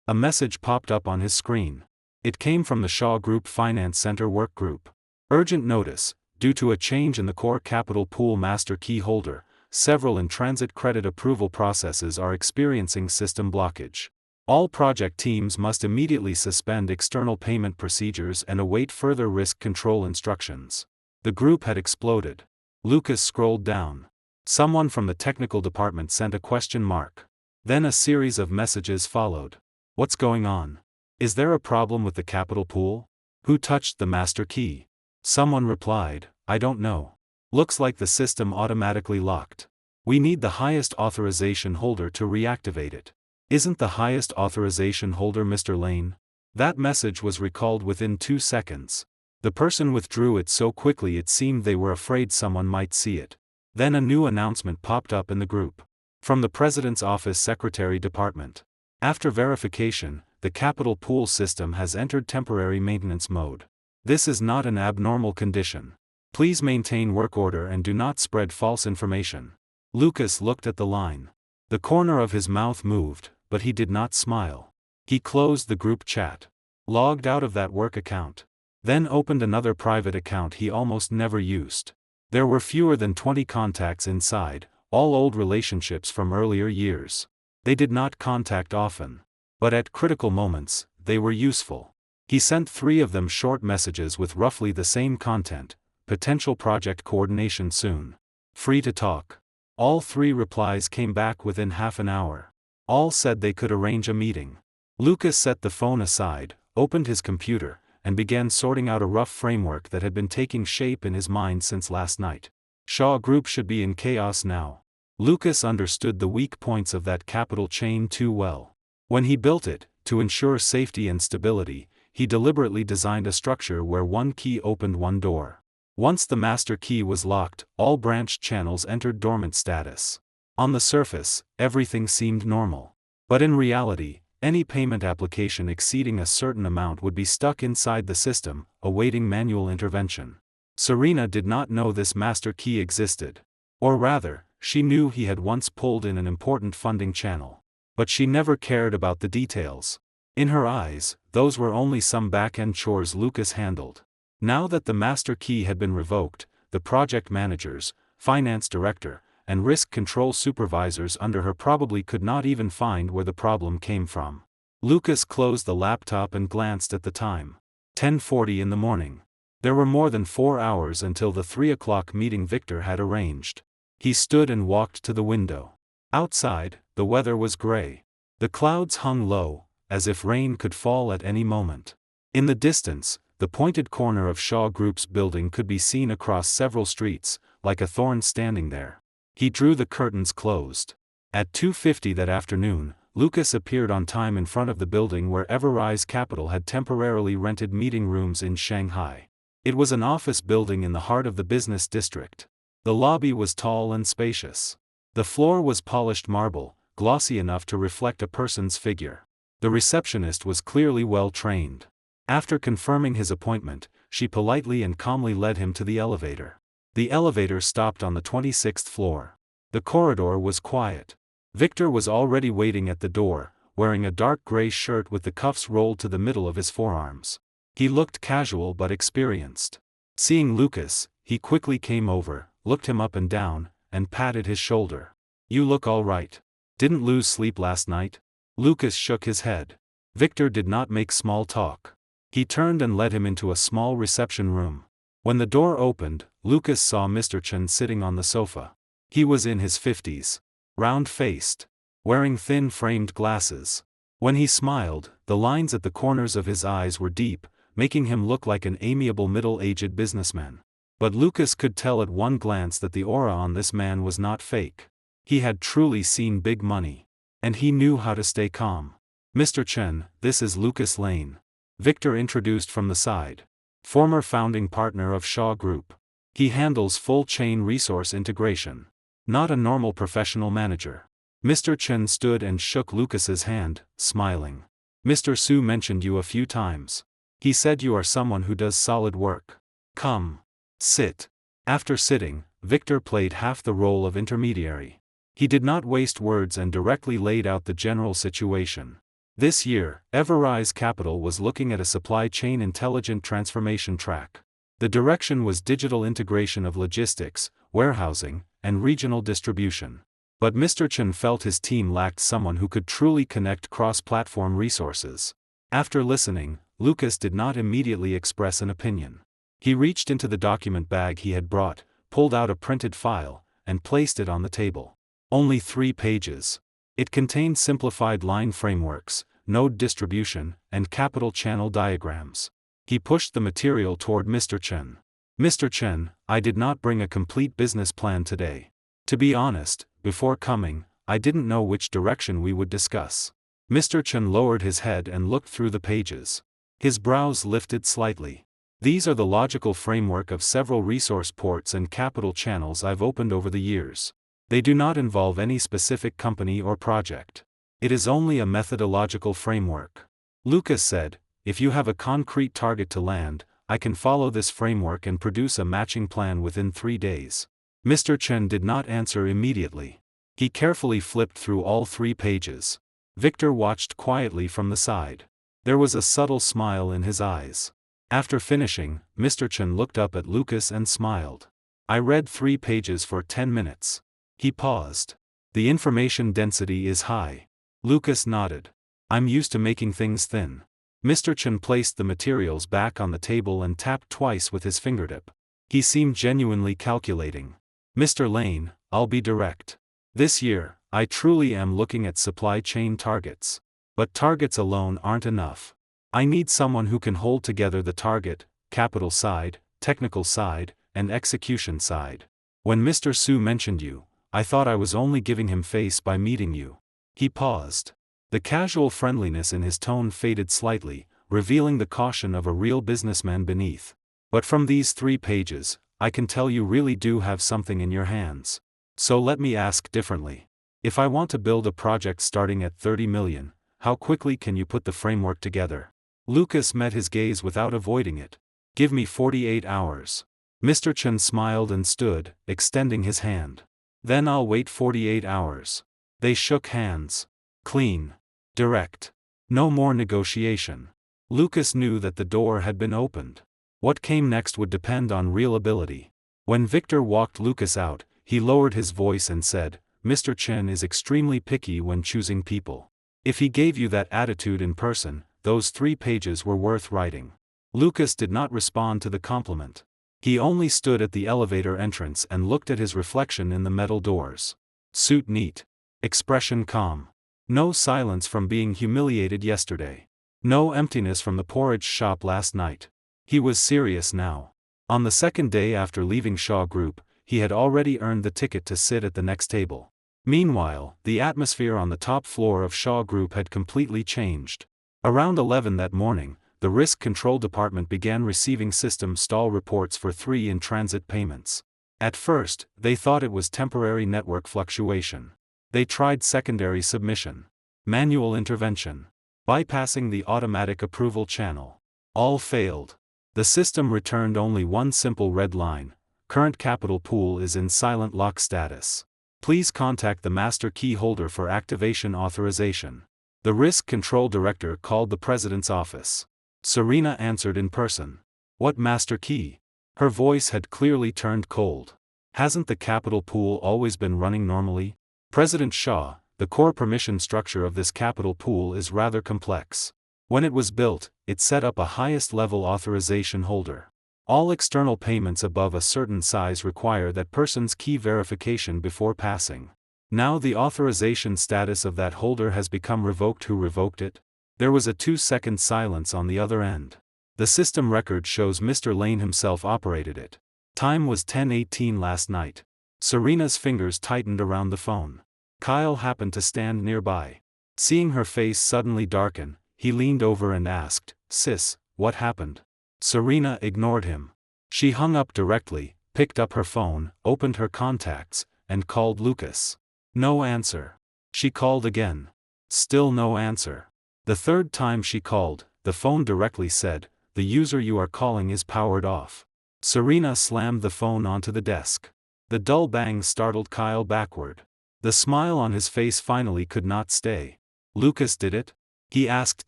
Speaker 1: A message popped up on his screen. It came from the Shaw Group Finance Center Work Group. Urgent notice: due to a change in the core capital pool master key holder, several in-transit credit approval processes are experiencing system blockage. All project teams must immediately suspend external payment procedures and await further risk control instructions. The group had exploded. Lucas scrolled down. Someone from the technical department sent a question mark. Then a series of messages followed. What's going on? Is there a problem with the capital pool? Who touched the master key? Someone replied, I don't know. Looks like the system automatically locked. We need the highest authorization holder to reactivate it. Isn't the highest authorization holder Mr. Lane? That message was recalled within 2 seconds. The person withdrew it so quickly it seemed they were afraid someone might see it. Then a new announcement popped up in the group. From the President's Office Secretary Department. After verification, the capital pool system has entered temporary maintenance mode. This is not an abnormal condition. Please maintain work order and do not spread false information. Lucas looked at the line. The corner of his mouth moved, but he did not smile. He closed the group chat. Logged out of that work account. Then opened another private account he almost never used. There were fewer than 20 contacts inside, all old relationships from earlier years. They did not contact often. But at critical moments, they were useful. He sent 3 of them short messages with roughly the same content: potential project coordination soon. Free to talk. All 3 replies came back within half an hour. All said they could arrange a meeting. Lucas set the phone aside, opened his computer, and began sorting out a rough framework that had been taking shape in his mind since last night. Shaw Group should be in chaos now. Lucas understood the weak points of that capital chain too well. When he built it, to ensure safety and stability, he deliberately designed a structure where one key opened one door. Once the master key was locked, all branched channels entered dormant status. On the surface, everything seemed normal. But in reality, any payment application exceeding a certain amount would be stuck inside the system, awaiting manual intervention. Serena did not know this master key existed. Or rather, she knew he had once pulled in an important funding channel. But she never cared about the details. In her eyes, those were only some back-end chores Lucas handled. Now that the master key had been revoked, the project managers, finance director, and risk control supervisors under her probably could not even find where the problem came from. Lucas closed the laptop and glanced at the time. 10:40 in the morning. There were more than 4 hours until the 3 o'clock meeting Victor had arranged. He stood and walked to the window. Outside, the weather was gray. The clouds hung low, as if rain could fall at any moment. In the distance, the pointed corner of Shaw Group's building could be seen across several streets, like a thorn standing there. He drew the curtains closed. At 2:50 that afternoon, Lucas appeared on time in front of the building where Everrise Capital had temporarily rented meeting rooms in Shanghai. It was an office building in the heart of the business district. The lobby was tall and spacious. The floor was polished marble, glossy enough to reflect a person's figure. The receptionist was clearly well trained. After confirming his appointment, she politely and calmly led him to the elevator. The elevator stopped on the 26th floor. The corridor was quiet. Victor was already waiting at the door, wearing a dark gray shirt with the cuffs rolled to the middle of his forearms. He looked casual but experienced. Seeing Lucas, he quickly came over, looked him up and down, and patted his shoulder. "You look all right. Didn't lose sleep last night? Lucas shook his head. Victor did not make small talk. He turned and led him into a small reception room. When the door opened, Lucas saw Mr. Chen sitting on the sofa. He was in his 50s. Round-faced. Wearing thin framed glasses. When he smiled, the lines at the corners of his eyes were deep, making him look like an amiable middle-aged businessman. But Lucas could tell at one glance that the aura on this man was not fake. He had truly seen big money. And he knew how to stay calm. Mr. Chen, this is Lucas Lane. Victor introduced from the side. Former founding partner of Shaw Group. He handles full chain resource integration. Not a normal professional manager. Mr. Chen stood and shook Lucas's hand, smiling. Mr. Su mentioned you a few times. He said you are someone who does solid work. Come. Sit. After sitting, Victor played half the role of intermediary. He did not waste words and directly laid out the general situation. This year, Everrise Capital was looking at a supply chain intelligent transformation track. The direction was digital integration of logistics, warehousing, and regional distribution. But Mr. Chen felt his team lacked someone who could truly connect cross-platform resources. After listening, Lucas did not immediately express an opinion. He reached into the document bag he had brought, pulled out a printed file, and placed it on the table. Only 3 pages. It contained simplified line frameworks, node distribution, and capital channel diagrams. He pushed the material toward Mr. Chen. Mr. Chen, I did not bring a complete business plan today. To be honest, before coming, I didn't know which direction we would discuss. Mr. Chen lowered his head and looked through the pages. His brows lifted slightly. These are the logical framework of several resource ports and capital channels I've opened over the years. They do not involve any specific company or project. It is only a methodological framework. Lucas said, if you have a concrete target to land, I can follow this framework and produce a matching plan within 3 days. Mr. Chen did not answer immediately. He carefully flipped through all 3 pages. Victor watched quietly from the side. There was a subtle smile in his eyes. After finishing, Mr. Chen looked up at Lucas and smiled. I read 3 pages for 10 minutes. He paused. The information density is high. Lucas nodded. I'm used to making things thin. Mr. Chen placed the materials back on the table and tapped twice with his fingertip. He seemed genuinely calculating. Mr. Lane, I'll be direct. This year, I truly am looking at supply chain targets. But targets alone aren't enough. I need someone who can hold together the target, capital side, technical side, and execution side. When Mr. Su mentioned you, I thought I was only giving him face by meeting you. He paused. The casual friendliness in his tone faded slightly, revealing the caution of a real businessman beneath. But from these 3 pages, I can tell you really do have something in your hands. So let me ask differently. If I want to build a project starting at 30 million, how quickly can you put the framework together? Lucas met his gaze without avoiding it. Give me 48 hours. Mr. Chen smiled and stood, extending his hand. Then I'll wait 48 hours. They shook hands. Clean. Direct. No more negotiation. Lucas knew that the door had been opened. What came next would depend on real ability. When Victor walked Lucas out, he lowered his voice and said, Mr. Chen is extremely picky when choosing people. If he gave you that attitude in person, those 3 pages were worth writing. Lucas did not respond to the compliment. He only stood at the elevator entrance and looked at his reflection in the metal doors. Suit neat. Expression calm. No silence from being humiliated yesterday. No emptiness from the porridge shop last night. He was serious now. On the second day after leaving Shaw Group, he had already earned the ticket to sit at the next table. Meanwhile, the atmosphere on the top floor of Shaw Group had completely changed. Around 11 that morning, the Risk Control Department began receiving system stall reports for 3 in-transit payments. At first, they thought it was temporary network fluctuation. They tried secondary submission, manual intervention, bypassing the automatic approval channel. All failed. The system returned only one simple red line: current capital pool is in silent lock status. Please contact the master key holder for activation authorization. The Risk Control Director called the President's office. Serena answered in person. What master key? Her voice had clearly turned cold. Hasn't the capital pool always been running normally? President Shaw, the core permission structure of this capital pool is rather complex. When it was built, it set up a highest-level authorization holder. All external payments above a certain size require that person's key verification before passing. Now the authorization status of that holder has become revoked. Who revoked it? There was a 2-second silence on the other end. The system record shows Mr. Lane himself operated it. Time was 10:18 last night. Serena's fingers tightened around the phone. Kyle happened to stand nearby. Seeing her face suddenly darken, he leaned over and asked, "Sis, what happened?" Serena ignored him. She hung up directly, picked up her phone, opened her contacts, and called Lucas. No answer. She called again. Still no answer. The third time she called, the phone directly said, "The user you are calling is powered off." Serena slammed the phone onto the desk. The dull bang startled Kyle backward. The smile on his face finally could not stay. "Lucas did it?" he asked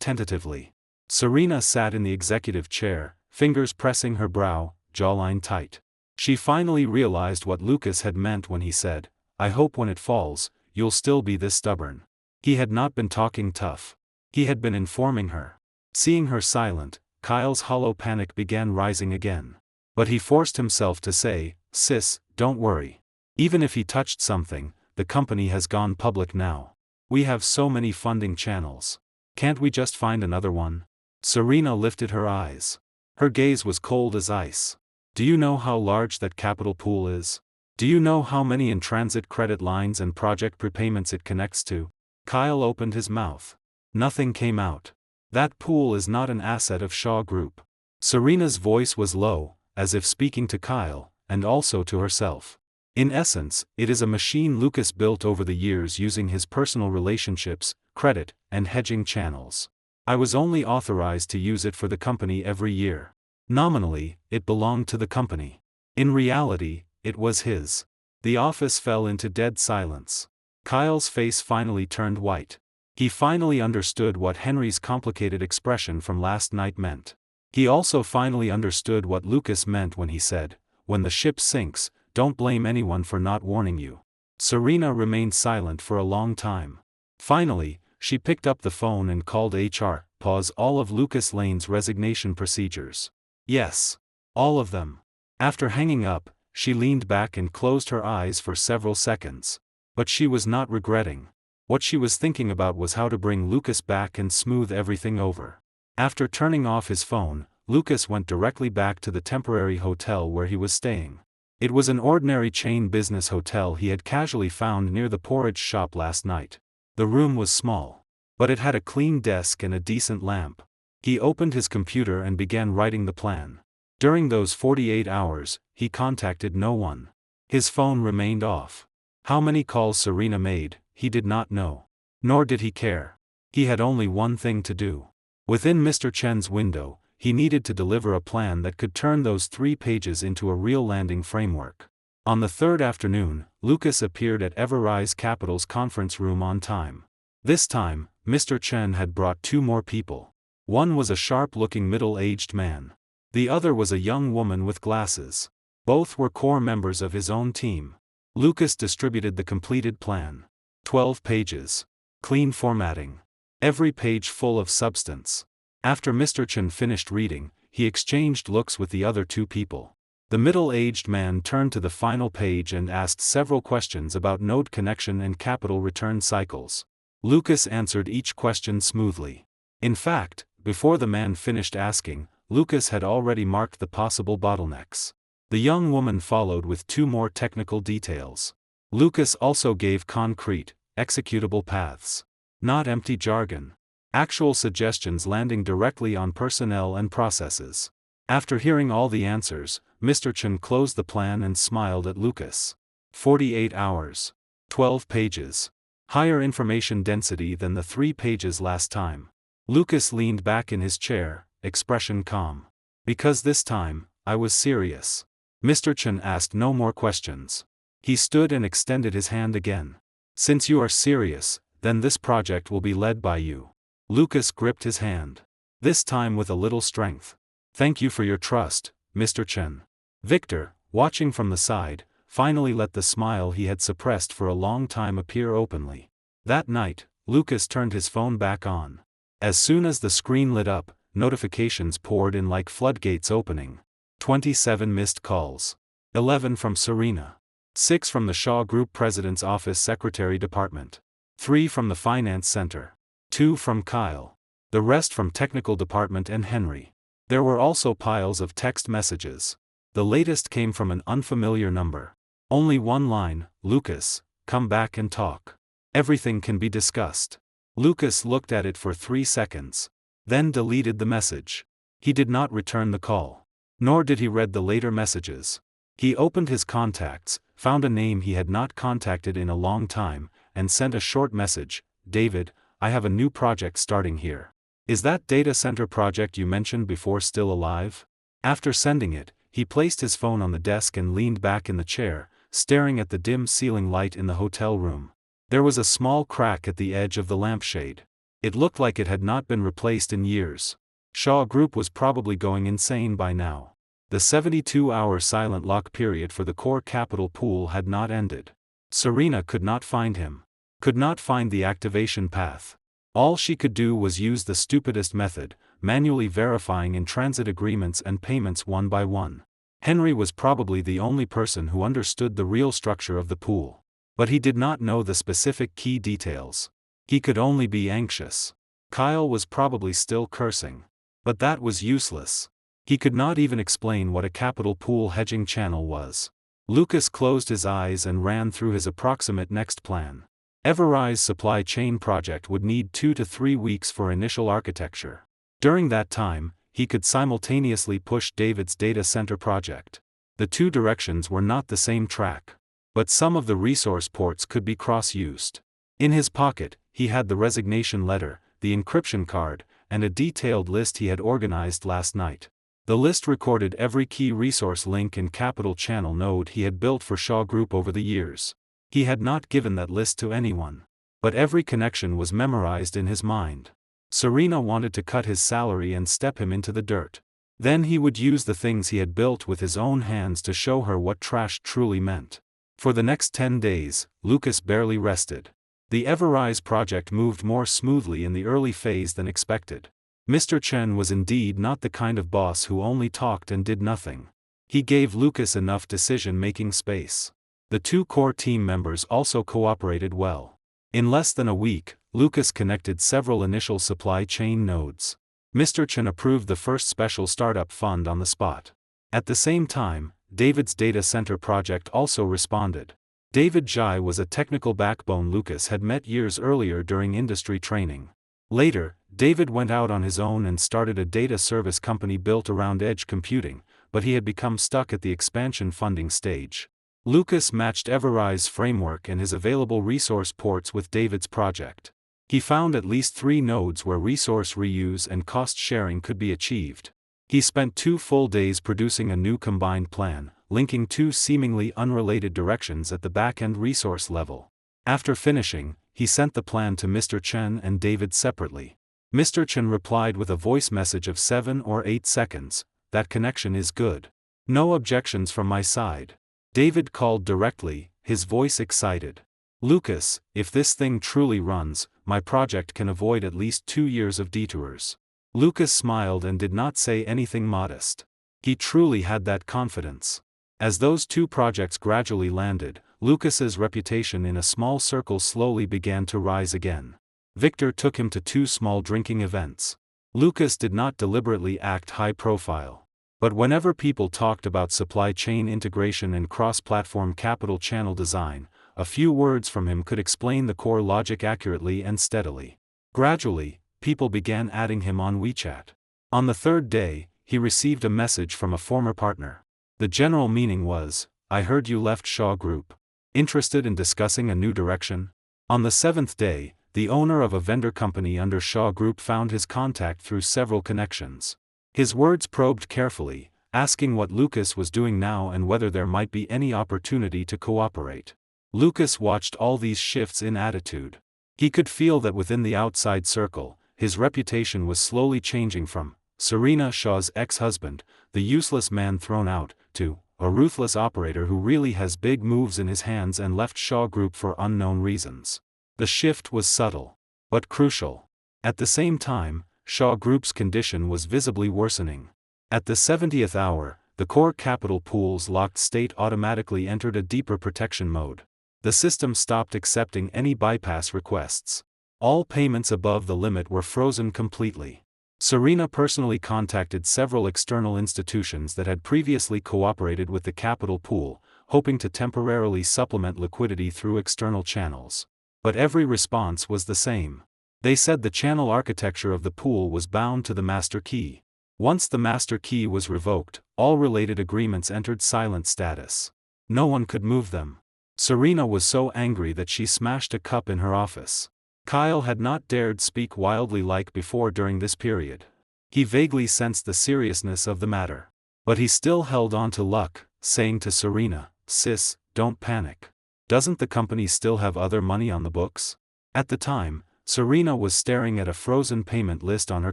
Speaker 1: tentatively. Serena sat in the executive chair, fingers pressing her brow, jawline tight. She finally realized what Lucas had meant when he said, "I hope when it falls, you'll still be this stubborn." He had not been talking tough. He had been informing her. Seeing her silent, Kyle's hollow panic began rising again. But he forced himself to say, "Sis, don't worry. Even if he touched something, the company has gone public now. We have so many funding channels. Can't we just find another one?" Serena lifted her eyes. Her gaze was cold as ice. "Do you know how large that capital pool is? Do you know how many in-transit credit lines and project prepayments it connects to?" Kyle opened his mouth. Nothing came out. "That pool is not an asset of Shaw Group." Serena's voice was low, as if speaking to Kyle, and also to herself. "In essence, it is a machine Lucas built over the years using his personal relationships, credit, and hedging channels. I was only authorized to use it for the company every year. Nominally, it belonged to the company. In reality, it was his." The office fell into dead silence. Kyle's face finally turned white. He finally understood what Henry's complicated expression from last night meant. He also finally understood what Lucas meant when he said, "When the ship sinks, don't blame anyone for not warning you." Serena remained silent for a long time. Finally, she picked up the phone and called HR. Pause all of Lucas Lane's resignation procedures. Yes. All of them. After hanging up, she leaned back and closed her eyes for several seconds. But she was not regretting. What she was thinking about was how to bring Lucas back and smooth everything over. After turning off his phone, Lucas went directly back to the temporary hotel where he was staying. It was an ordinary chain business hotel he had casually found near the porridge shop last night. The room was small. But it had a clean desk and a decent lamp. He opened his computer and began writing the plan. During those 48 hours, he contacted no one. His phone remained off. How many calls Serena made, he did not know. Nor did he care. He had only one thing to do. Within Mr. Chen's window, he needed to deliver a plan that could turn those 3 pages into a real landing framework. On the third afternoon, Lucas appeared at Everrise Capital's conference room on time. This time, Mr. Chen had brought 2 more people. One was a sharp-looking middle-aged man. The other was a young woman with glasses. Both were core members of his own team. Lucas distributed the completed plan. 12 pages. Clean formatting. Every page full of substance. After Mr. Chen finished reading, he exchanged looks with the other 2 people. The middle-aged man turned to the final page and asked several questions about node connection and capital return cycles. Lucas answered each question smoothly. In fact, before the man finished asking, Lucas had already marked the possible bottlenecks. The young woman followed with 2 more technical details. Lucas also gave concrete, executable paths. Not empty jargon. Actual suggestions landing directly on personnel and processes. After hearing all the answers, Mr. Chen closed the plan and smiled at Lucas. 48 hours. 12 pages. Higher information density than the 3 pages last time. Lucas leaned back in his chair, expression calm. "Because this time, I was serious." Mr. Chen asked no more questions. He stood and extended his hand again. "Since you are serious, then this project will be led by you." Lucas gripped his hand. This time with a little strength. "Thank you for your trust, Mr. Chen." Victor, watching from the side, finally let the smile he had suppressed for a long time appear openly. That night, Lucas turned his phone back on. As soon as the screen lit up, notifications poured in like floodgates opening. 27 missed calls. 11 from Serena. 6 from the Shaw Group President's Office Secretary Department. 3 from the Finance Center. 2 from Kyle. The rest from Technical Department and Henry. There were also piles of text messages. The latest came from an unfamiliar number. Only one line: Lucas, come back and talk. Everything can be discussed. Lucas looked at it for 3 seconds. Then deleted the message. He did not return the call. Nor did he read the later messages. He opened his contacts, found a name he had not contacted in a long time, and sent a short message: David, I have a new project starting here. Is that data center project you mentioned before still alive? After sending it, he placed his phone on the desk and leaned back in the chair, staring at the dim ceiling light in the hotel room. There was a small crack at the edge of the lampshade. It looked like it had not been replaced in years. Shaw Group was probably going insane by now. The 72-hour silent lock period for the core capital pool had not ended. Serena could not find him. Could not find the activation path. All she could do was use the stupidest method, manually verifying in-transit agreements and payments one by one. Henry was probably the only person who understood the real structure of the pool. But he did not know the specific key details. He could only be anxious. Kyle was probably still cursing. But that was useless. He could not even explain what a capital pool hedging channel was. Lucas closed his eyes and ran through his approximate next plan. Everrise's supply chain project would need 2 to 3 weeks for initial architecture. During that time, he could simultaneously push David's data center project. The two directions were not the same track. But some of the resource ports could be cross-used. In his pocket, he had the resignation letter, the encryption card, and a detailed list he had organized last night. The list recorded every key resource link and capital channel node he had built for Shaw Group over the years. He had not given that list to anyone. But every connection was memorized in his mind. Serena wanted to cut his salary and step him into the dirt. Then he would use the things he had built with his own hands to show her what trash truly meant. For the next 10 days, Lucas barely rested. The Everrise project moved more smoothly in the early phase than expected. Mr. Chen was indeed not the kind of boss who only talked and did nothing. He gave Lucas enough decision-making space. The two core team members also cooperated well. In less than a week, Lucas connected several initial supply chain nodes. Mr. Chen approved the first special startup fund on the spot. At the same time, David's data center project also responded. David Zhai was a technical backbone Lucas had met years earlier during industry training. Later, David went out on his own and started a data service company built around edge computing, but he had become stuck at the expansion funding stage. Lucas matched Everrise's framework and his available resource ports with David's project. He found at least 3 nodes where resource reuse and cost sharing could be achieved. He spent 2 full days producing a new combined plan, linking 2 seemingly unrelated directions at the back-end resource level. After finishing, he sent the plan to Mr. Chen and David separately. Mr. Chen replied with a voice message of 7 or 8 seconds, "That connection is good. No objections from my side." David called directly, his voice excited. "Lucas, if this thing truly runs, my project can avoid at least 2 years of detours." Lucas smiled and did not say anything modest. He truly had that confidence. As those 2 projects gradually landed, Lucas's reputation in a small circle slowly began to rise again. Victor took him to 2 small drinking events. Lucas did not deliberately act high profile. But whenever people talked about supply chain integration and cross-platform capital channel design, a few words from him could explain the core logic accurately and steadily. Gradually, people began adding him on WeChat. On the 3rd day, he received a message from a former partner. The general meaning was, "I heard you left Shaw Group. Interested in discussing a new direction?" On the 7th day, the owner of a vendor company under Shaw Group found his contact through several connections. His words probed carefully, asking what Lucas was doing now and whether there might be any opportunity to cooperate. Lucas watched all these shifts in attitude. He could feel that within the outside circle, his reputation was slowly changing from Serena Shaw's ex-husband, the useless man thrown out, to a ruthless operator who really has big moves in his hands and left Shaw Group for unknown reasons. The shift was subtle, but crucial. At the same time, Shaw Group's condition was visibly worsening. At the 70th hour, the core capital pool's locked state automatically entered a deeper protection mode. The system stopped accepting any bypass requests. All payments above the limit were frozen completely. Serena personally contacted several external institutions that had previously cooperated with the capital pool, hoping to temporarily supplement liquidity through external channels. But every response was the same. They said the channel architecture of the pool was bound to the master key. Once the master key was revoked, all related agreements entered silent status. No one could move them. Serena was so angry that she smashed a cup in her office. Kyle had not dared speak wildly like before during this period. He vaguely sensed the seriousness of the matter. But he still held on to luck, saying to Serena, "Sis, don't panic. Doesn't the company still have other money on the books?" At the time, Serena was staring at a frozen payment list on her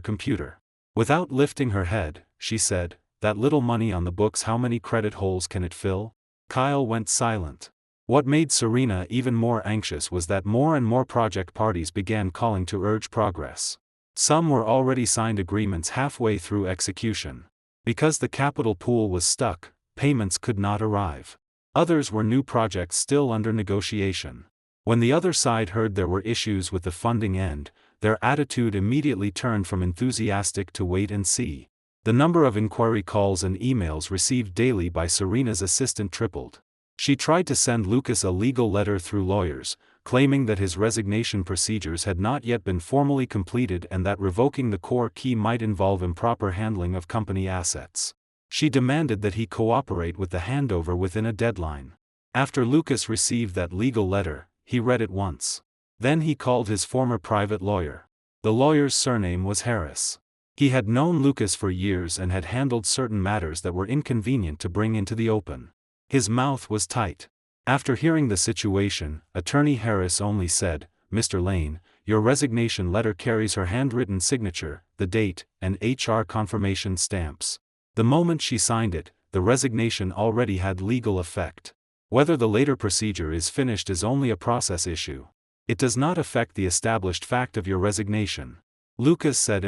Speaker 1: computer. Without lifting her head, she said, "That little money on the books, how many credit holes can it fill?" Kyle went silent. What made Serena even more anxious was that more and more project parties began calling to urge progress. Some were already signed agreements halfway through execution. Because the capital pool was stuck, payments could not arrive. Others were new projects still under negotiation. When the other side heard there were issues with the funding end, their attitude immediately turned from enthusiastic to wait and see. The number of inquiry calls and emails received daily by Serena's assistant tripled. She tried to send Lucas a legal letter through lawyers, claiming that his resignation procedures had not yet been formally completed and that revoking the core key might involve improper handling of company assets. She demanded that he cooperate with the handover within a deadline. After Lucas received that legal letter, he read it once. Then he called his former private lawyer. The lawyer's surname was Harris. He had known Lucas for years and had handled certain matters that were inconvenient to bring into the open. His mouth was tight. After hearing the situation, Attorney Harris only said, "Mr. Lane, your resignation letter carries her handwritten signature, the date, and HR confirmation stamps. The moment she signed it, the resignation already had legal effect. Whether the later procedure is finished is only a process issue. It does not affect the established fact of your resignation." Lucas said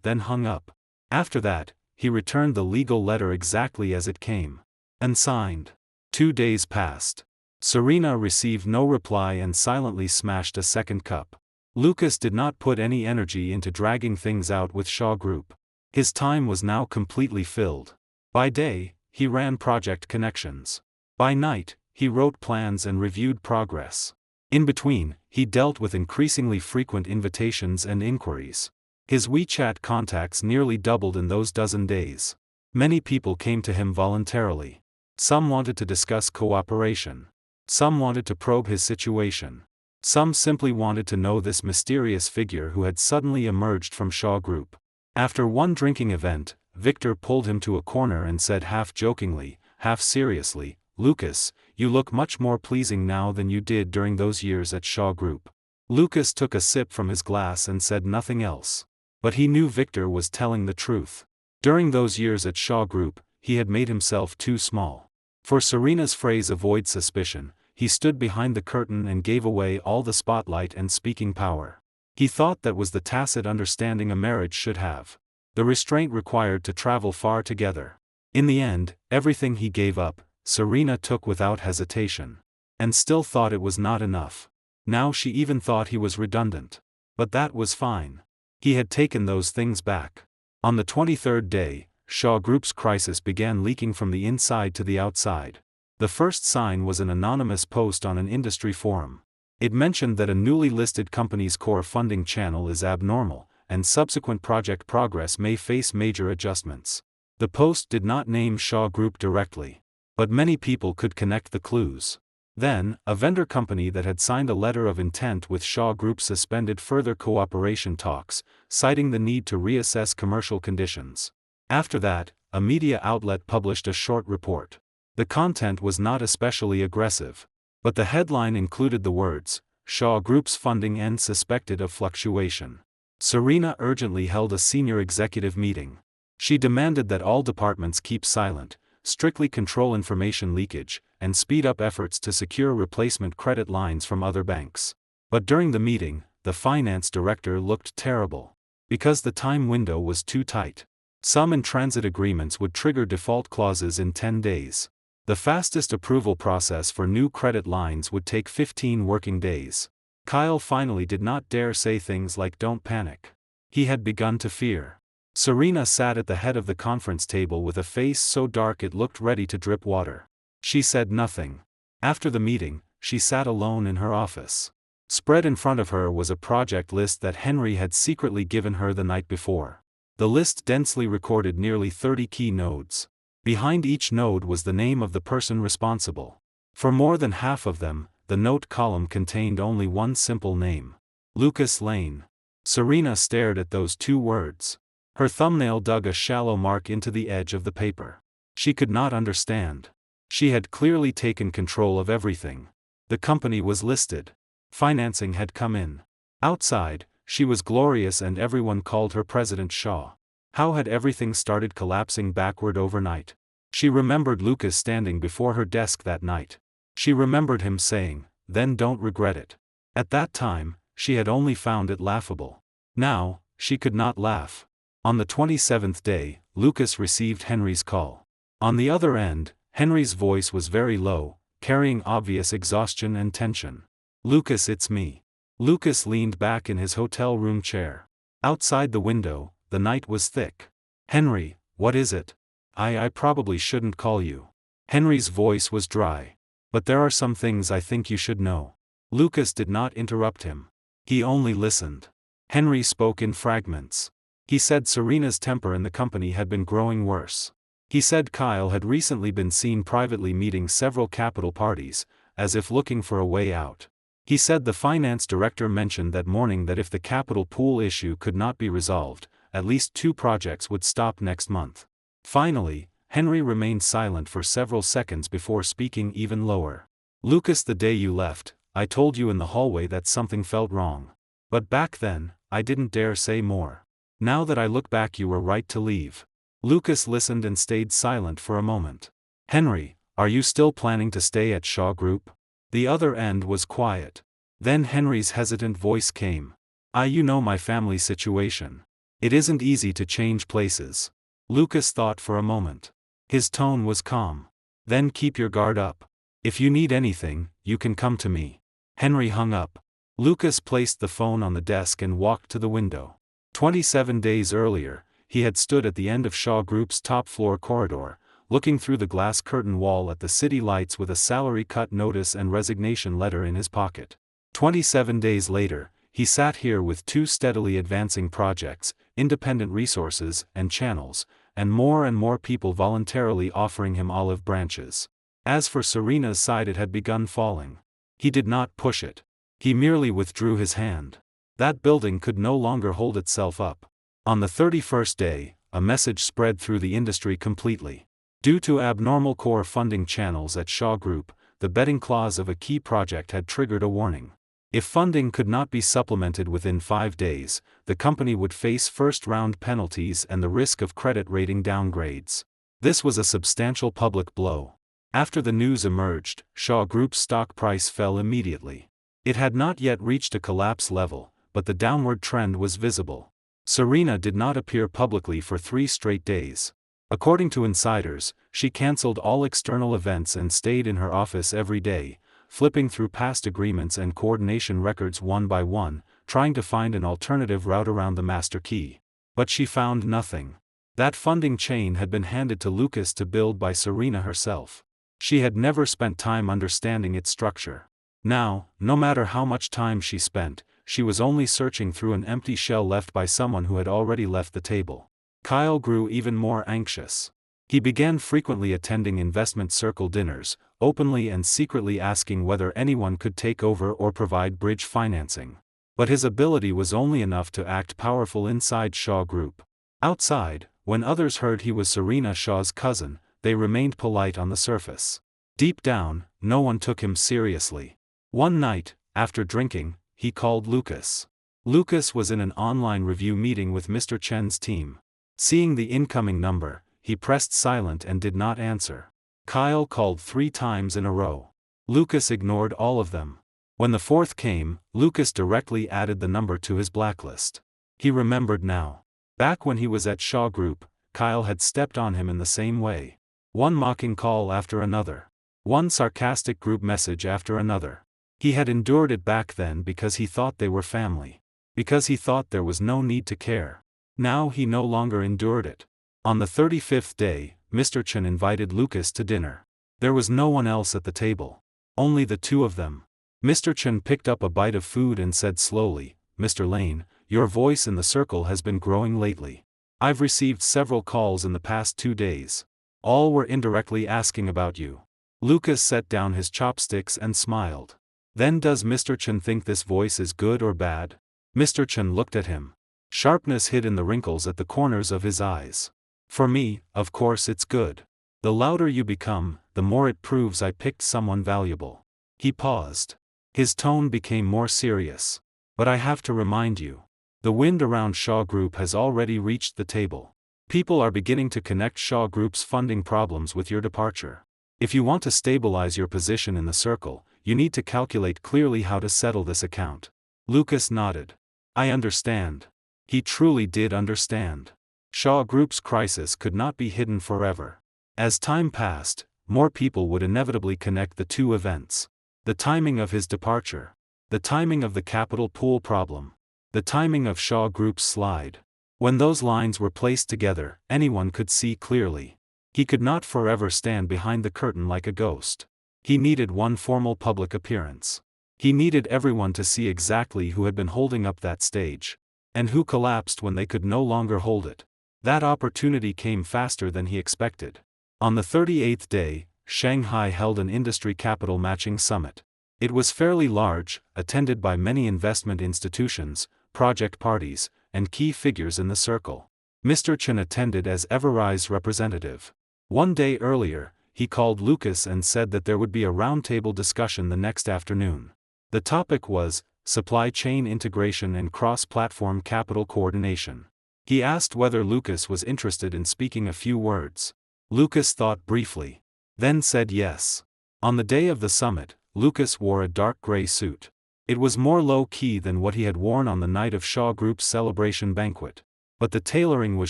Speaker 1: then hung up. After that, he returned the legal letter exactly as it came. And signed. 2 days passed. Serena received no reply and silently smashed a second cup. Lucas did not put any energy into dragging things out with Shaw Group. His time was now completely filled. By day, he ran project connections. By night, he wrote plans and reviewed progress. In between, he dealt with increasingly frequent invitations and inquiries. His WeChat contacts nearly doubled in those dozen days. Many people came to him voluntarily. Some wanted to discuss cooperation. Some wanted to probe his situation. Some simply wanted to know this mysterious figure who had suddenly emerged from Shaw Group. After one drinking event, Victor pulled him to a corner and said half jokingly, half seriously, "Lucas, you look much more pleasing now than you did during those years at Shaw Group." Lucas took a sip from his glass and said nothing else. But he knew Victor was telling the truth. During those years at Shaw Group, he had made himself too small. For Serena's phrase "avoid suspicion," he stood behind the curtain and gave away all the spotlight and speaking power. He thought that was the tacit understanding a marriage should have. The restraint required to travel far together. In the end, everything he gave up, Serena took without hesitation. And still thought it was not enough. Now she even thought he was redundant. But that was fine. He had taken those things back. On the 23rd day, Shaw Group's crisis began leaking from the inside to the outside. The first sign was an anonymous post on an industry forum. It mentioned that a newly listed company's core funding channel is abnormal, and subsequent project progress may face major adjustments. The post did not name Shaw Group directly. But many people could connect the clues. Then, a vendor company that had signed a letter of intent with Shaw Group suspended further cooperation talks, citing the need to reassess commercial conditions. After that, a media outlet published a short report. The content was not especially aggressive. But the headline included the words, "Shaw Group's funding end suspected of fluctuation." Serena urgently held a senior executive meeting. She demanded that all departments keep silent, strictly control information leakage, and speed up efforts to secure replacement credit lines from other banks. But during the meeting, the finance director looked terrible. Because the time window was too tight. Some in-transit agreements would trigger default clauses in 10 days. The fastest approval process for new credit lines would take 15 working days. Kyle finally did not dare say things like "don't panic." He had begun to fear. Serena sat at the head of the conference table with a face so dark it looked ready to drip water. She said nothing. After the meeting, she sat alone in her office. Spread in front of her was a project list that Henry had secretly given her the night before. The list densely recorded nearly 30 key nodes. Behind each node was the name of the person responsible. For more than half of them, the note column contained only one simple name: Lucas Lane. Serena stared at those 2 words. Her thumbnail dug a shallow mark into the edge of the paper. She could not understand. She had clearly taken control of everything. The company was listed. Financing had come in. Outside, she was glorious and everyone called her President Shaw. How had everything started collapsing backward overnight? She remembered Lucas standing before her desk that night. She remembered him saying, "Then don't regret it." At that time, she had only found it laughable. Now, she could not laugh. On the 27th day, Lucas received Henry's call. On the other end, Henry's voice was very low, carrying obvious exhaustion and tension. "Lucas, it's me." Lucas leaned back in his hotel room chair. Outside the window, the night was thick. "Henry, what is it?" I probably shouldn't call you." Henry's voice was dry. "But there are some things I think you should know." Lucas did not interrupt him. He only listened. Henry spoke in fragments. He said Serena's temper in the company had been growing worse. He said Kyle had recently been seen privately meeting several capital parties, as if looking for a way out. He said the finance director mentioned that morning that if the capital pool issue could not be resolved, at least 2 projects would stop next month. Finally, Henry remained silent for several seconds before speaking even lower. "Lucas, the day you left, I told you in the hallway that something felt wrong. But back then, I didn't dare say more. Now that I look back, you were right to leave." Lucas listened and stayed silent for a moment. "Henry, are you still planning to stay at Shaw Group?" The other end was quiet. Then Henry's hesitant voice came. You know my family situation. It isn't easy to change places." Lucas thought for a moment. His tone was calm. "Then keep your guard up. If you need anything, you can come to me." Henry hung up. Lucas placed the phone on the desk and walked to the window. 27 days earlier, he had stood at the end of Shaw Group's top-floor corridor, looking through the glass curtain wall at the city lights with a salary cut notice and resignation letter in his pocket. 27 days later, he sat here with 2 steadily advancing projects, independent resources and channels, and more people voluntarily offering him olive branches. As for Serena's side, it had begun falling. He did not push it. He merely withdrew his hand. That building could no longer hold itself up. On the 31st day, a message spread through the industry completely. Due to abnormal core funding channels at Shaw Group, the betting clause of a key project had triggered a warning. If funding could not be supplemented within 5 days, the company would face first-round penalties and the risk of credit rating downgrades. This was a substantial public blow. After the news emerged, Shaw Group's stock price fell immediately. It had not yet reached a collapse level, but the downward trend was visible. Serena did not appear publicly for 3 straight days. According to insiders, she canceled all external events and stayed in her office every day, flipping through past agreements and coordination records one by one, trying to find an alternative route around the master key. But she found nothing. That funding chain had been handed to Lucas to build by Serena herself. She had never spent time understanding its structure. Now, no matter how much time she spent, she was only searching through an empty shell left by someone who had already left the table. Kyle grew even more anxious. He began frequently attending investment circle dinners, openly and secretly asking whether anyone could take over or provide bridge financing. But his ability was only enough to act powerful inside Shaw Group. Outside, when others heard he was Serena Shaw's cousin, they remained polite on the surface. Deep down, no one took him seriously. One night, after drinking, he called Lucas. Lucas was in an online review meeting with Mr. Chen's team. Seeing the incoming number, he pressed silent and did not answer. Kyle called 3 times in a row. Lucas ignored all of them. When the fourth came, Lucas directly added the number to his blacklist. He remembered now. Back when he was at Shaw Group, Kyle had stepped on him in the same way. One mocking call after another. One sarcastic group message after another. He had endured it back then because he thought they were family. Because he thought there was no need to care. Now he no longer endured it. On the 35th day, Mr. Chen invited Lucas to dinner. There was no one else at the table. Only the two of them. Mr. Chen picked up a bite of food and said slowly, "Mr. Lane, your voice in the circle has been growing lately. I've received several calls in the past 2 days. All were indirectly asking about you." Lucas set down his chopsticks and smiled. Then does Mr. Chen think this voice is good or bad? Mr. Chen looked at him. Sharpness hid in the wrinkles at the corners of his eyes. For me, of course it's good. The louder you become, the more it proves I picked someone valuable. He paused. His tone became more serious. But I have to remind you. The wind around Shaw Group has already reached the table. People are beginning to connect Shaw Group's funding problems with your departure. If you want to stabilize your position in the circle, you need to calculate clearly how to settle this account. Lucas nodded. I understand. He truly did understand. Shaw Group's crisis could not be hidden forever. As time passed, more people would inevitably connect the two events. The timing of his departure. The timing of the capital pool problem. The timing of Shaw Group's slide. When those lines were placed together, anyone could see clearly. He could not forever stand behind the curtain like a ghost. He needed one formal public appearance. He needed everyone to see exactly who had been holding up that stage. And who collapsed when they could no longer hold it. That opportunity came faster than he expected. On the 38th day, Shanghai held an industry capital matching summit. It was fairly large, attended by many investment institutions, project parties, and key figures in the circle. Mr. Chen attended as Everrise's representative. One day earlier, he called Lucas and said that there would be a roundtable discussion the next afternoon. The topic was supply chain integration and cross-platform capital coordination. He asked whether Lucas was interested in speaking a few words. Lucas thought briefly. Then said yes. On the day of the summit, Lucas wore a dark gray suit. It was more low-key than what he had worn on the night of Shaw Group's celebration banquet. But the tailoring was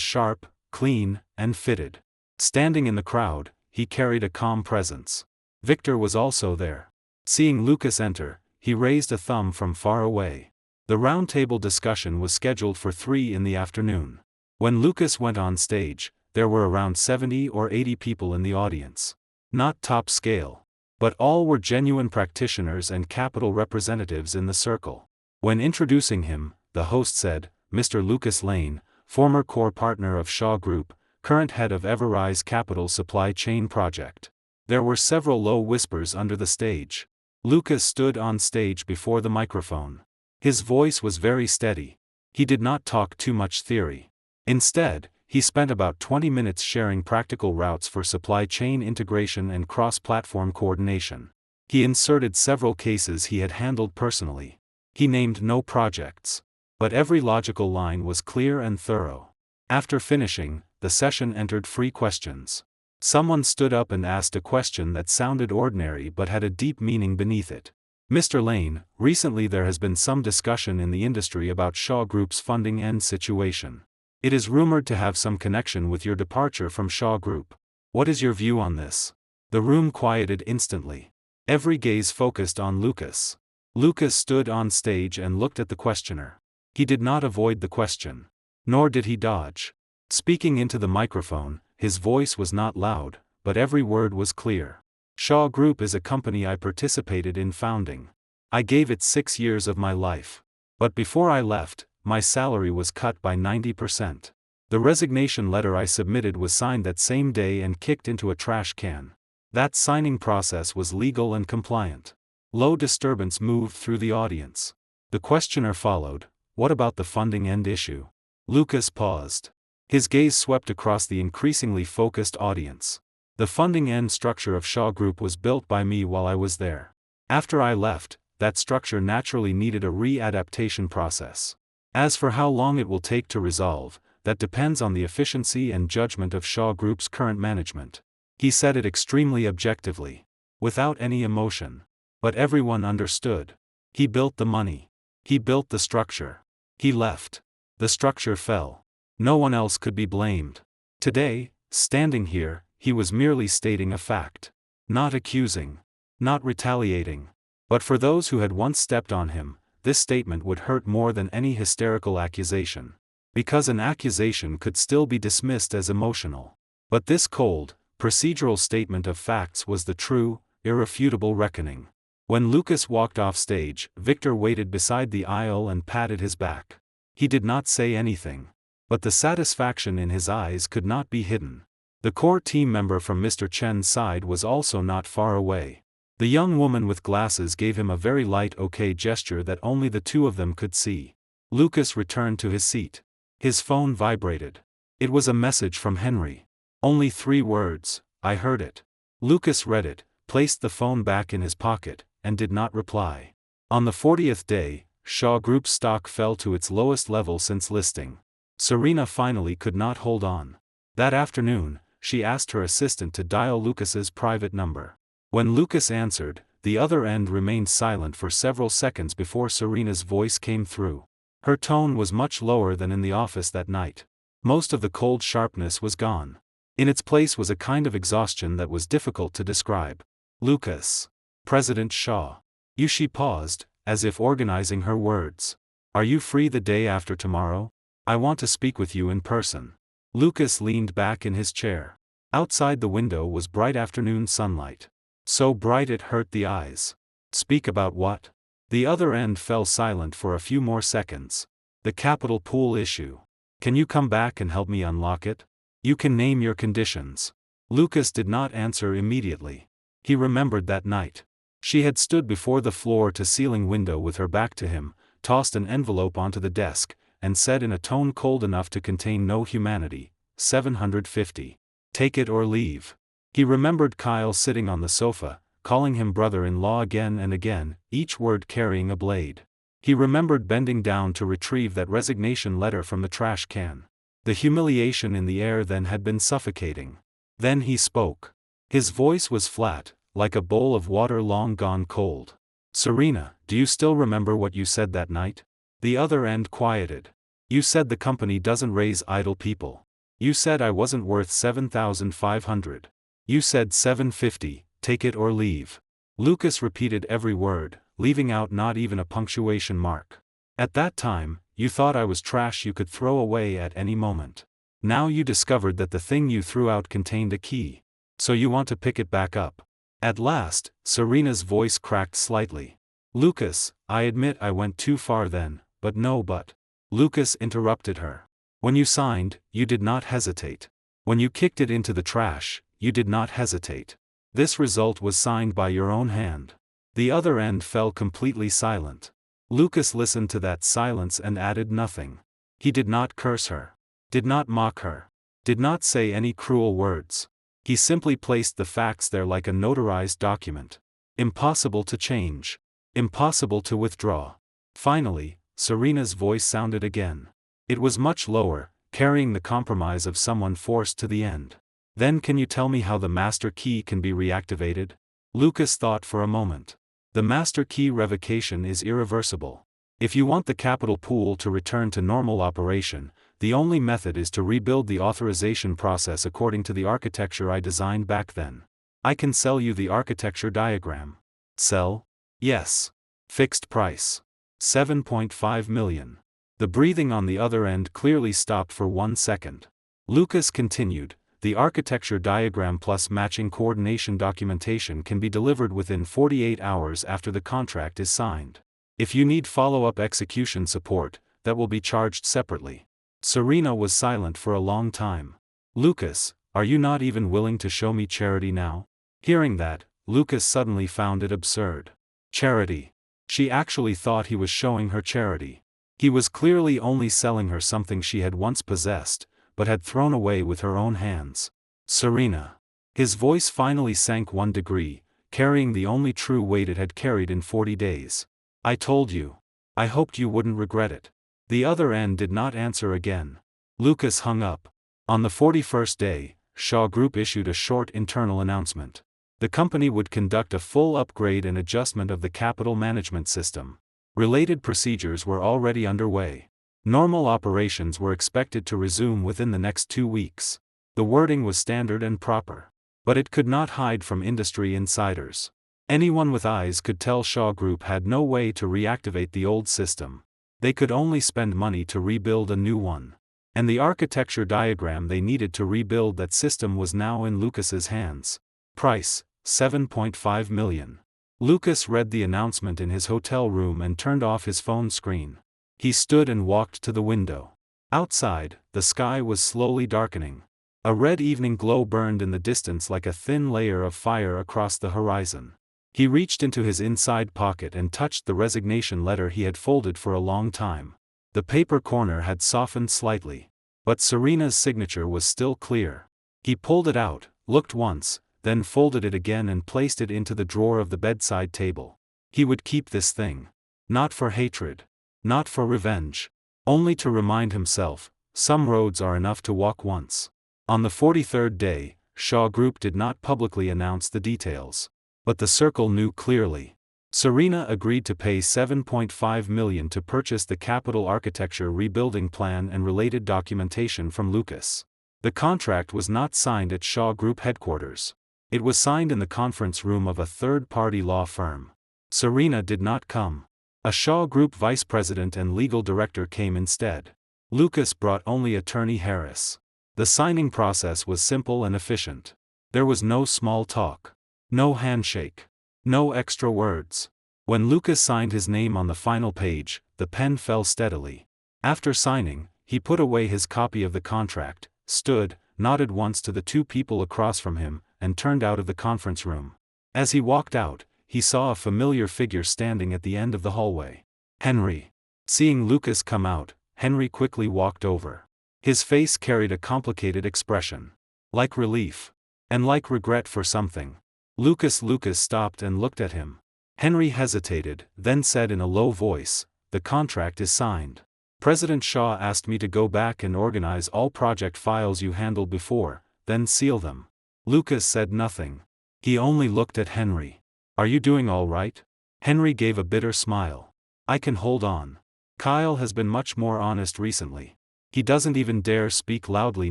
Speaker 1: sharp, clean, and fitted. Standing in the crowd, he carried a calm presence. Victor was also there. Seeing Lucas enter, he raised a thumb from far away. The roundtable discussion was scheduled for 3 in the afternoon. When Lucas went on stage, there were around 70 or 80 people in the audience. Not top scale. But all were genuine practitioners and capital representatives in the circle. When introducing him, the host said, "Mr. Lucas Lane, former core partner of Shaw Group, current head of Everrise Capital Supply Chain Project." There were several low whispers under the stage. Lucas stood on stage before the microphone. His voice was very steady. He did not talk too much theory. Instead, he spent about 20 minutes sharing practical routes for supply chain integration and cross-platform coordination. He inserted several cases he had handled personally. He named no projects. But every logical line was clear and thorough. After finishing, the session entered free questions. Someone stood up and asked a question that sounded ordinary but had a deep meaning beneath it. "Mr. Lane, recently there has been some discussion in the industry about Shaw Group's funding end situation. It is rumored to have some connection with your departure from Shaw Group. What is your view on this?" The room quieted instantly. Every gaze focused on Lucas. Lucas stood on stage and looked at the questioner. He did not avoid the question. Nor did he dodge. Speaking into the microphone, his voice was not loud, but every word was clear. "Shaw Group is a company I participated in founding. I gave it 6 years of my life. But before I left, my salary was cut by 90%. The resignation letter I submitted was signed that same day and kicked into a trash can. That signing process was legal and compliant." Low disturbance moved through the audience. The questioner followed, "What about the funding end issue?" Lucas paused. His gaze swept across the increasingly focused audience. "The funding end structure of Shaw Group was built by me while I was there. After I left, that structure naturally needed a re-adaptation process. As for how long it will take to resolve, that depends on the efficiency and judgment of Shaw Group's current management." He said it extremely objectively. Without any emotion. But everyone understood. He built the money. He built the structure. He left. The structure fell. No one else could be blamed. Today, standing here, he was merely stating a fact. Not accusing. Not retaliating. But for those who had once stepped on him, this statement would hurt more than any hysterical accusation. Because an accusation could still be dismissed as emotional. But this cold, procedural statement of facts was the true, irrefutable reckoning. When Lucas walked off stage, Victor waited beside the aisle and patted his back. He did not say anything. But the satisfaction in his eyes could not be hidden. The core team member from Mr. Chen's side was also not far away. The young woman with glasses gave him a very light okay gesture that only the two of them could see. Lucas returned to his seat. His phone vibrated. It was a message from Henry. Only 3 words, "I heard it." Lucas read it, placed the phone back in his pocket, and did not reply. On the 40th day, Shaw Group's stock fell to its lowest level since listing. Serena finally could not hold on. That afternoon, she asked her assistant to dial Lucas's private number. When Lucas answered, the other end remained silent for several seconds before Serena's voice came through. Her tone was much lower than in the office that night. Most of the cold sharpness was gone. In its place was a kind of exhaustion that was difficult to describe. "Lucas. President Shaw." She paused, as if organizing her words. "Are you free the day after tomorrow? I want to speak with you in person." Lucas leaned back in his chair. Outside the window was bright afternoon sunlight. So bright it hurt the eyes. "Speak about what?" The other end fell silent for a few more seconds. "The capital pool issue. Can you come back and help me unlock it? You can name your conditions." Lucas did not answer immediately. He remembered that night. She had stood before the floor-to-ceiling window with her back to him, tossed an envelope onto the desk, and said in a tone cold enough to contain no humanity, "$750. Take it or leave." He remembered Kyle sitting on the sofa, calling him brother-in-law again and again, each word carrying a blade. He remembered bending down to retrieve that resignation letter from the trash can. The humiliation in the air then had been suffocating. Then he spoke. His voice was flat, like a bowl of water long gone cold. "Serena, do you still remember what you said that night?" The other end quieted. "You said the company doesn't raise idle people. You said I wasn't worth $7,500. You said $750, take it or leave." Lucas repeated every word, leaving out not even a punctuation mark. "At that time, you thought I was trash you could throw away at any moment. Now you discovered that the thing you threw out contained a key. So you want to pick it back up." At last, Serena's voice cracked slightly. "Lucas, I admit I went too far then, but no but." Lucas interrupted her. "When you signed, you did not hesitate. When you kicked it into the trash, you did not hesitate. This result was signed by your own hand." The other end fell completely silent. Lucas listened to that silence and added nothing. He did not curse her. Did not mock her. Did not say any cruel words. He simply placed the facts there like a notarized document. Impossible to change. Impossible to withdraw. Finally, Serena's voice sounded again. It was much lower, carrying the compromise of someone forced to the end. "Then can you tell me how the master key can be reactivated?" Lucas thought for a moment. "The master key revocation is irreversible. If you want the capital pool to return to normal operation, the only method is to rebuild the authorization process according to the architecture I designed back then. I can sell you the architecture diagram." "Sell?" "Yes. Fixed price. $7.5 million. The breathing on the other end clearly stopped for 1 second. Lucas continued, "The architecture diagram plus matching coordination documentation can be delivered within 48 hours after the contract is signed. If you need follow-up execution support, that will be charged separately." Serena was silent for a long time. "Lucas, are you not even willing to show me charity now?" Hearing that, Lucas suddenly found it absurd. Charity. She actually thought he was showing her charity. He was clearly only selling her something she had once possessed, but had thrown away with her own hands. "Serena." His voice finally sank 1 degree, carrying the only true weight it had carried in 40 days. "I told you. I hoped you wouldn't regret it." The other end did not answer again. Lucas hung up. On the 41st day, Shaw Group issued a short internal announcement. The company would conduct a full upgrade and adjustment of the capital management system. Related procedures were already underway. Normal operations were expected to resume within the next 2 weeks. The wording was standard and proper. But it could not hide from industry insiders. Anyone with eyes could tell Shaw Group had no way to reactivate the old system. They could only spend money to rebuild a new one. And the architecture diagram they needed to rebuild that system was now in Lucas's hands. Price, $7.5 million. Lucas read the announcement in his hotel room and turned off his phone screen. He stood and walked to the window. Outside, the sky was slowly darkening. A red evening glow burned in the distance like a thin layer of fire across the horizon. He reached into his inside pocket and touched the resignation letter he had folded for a long time. The paper corner had softened slightly. But Serena's signature was still clear. He pulled it out, looked once, then folded it again and placed it into the drawer of the bedside table. He would keep this thing. Not for hatred. Not for revenge. Only to remind himself, some roads are enough to walk once. On the 43rd day, Shaw Group did not publicly announce the details. But the circle knew clearly. Serena agreed to pay $7.5 million to purchase the capital architecture rebuilding plan and related documentation from Lucas. The contract was not signed at Shaw Group headquarters. It was signed in the conference room of a third-party law firm. Serena did not come. A Shaw Group vice president and legal director came instead. Lucas brought only attorney Harris. The signing process was simple and efficient. There was no small talk. No handshake. No extra words. When Lucas signed his name on the final page, the pen fell steadily. After signing, he put away his copy of the contract, stood, nodded once to the two people across from him, and turned out of the conference room. As he walked out, he saw a familiar figure standing at the end of the hallway. Henry. Seeing Lucas come out, Henry quickly walked over. His face carried a complicated expression. Like relief. And like regret for something. Lucas stopped and looked at him. Henry hesitated, then said in a low voice, "The contract is signed. President Shaw asked me to go back and organize all project files you handled before, then seal them." Lucas said nothing. He only looked at Henry. "Are you doing all right?" Henry gave a bitter smile. "I can hold on. Kyle has been much more honest recently. He doesn't even dare speak loudly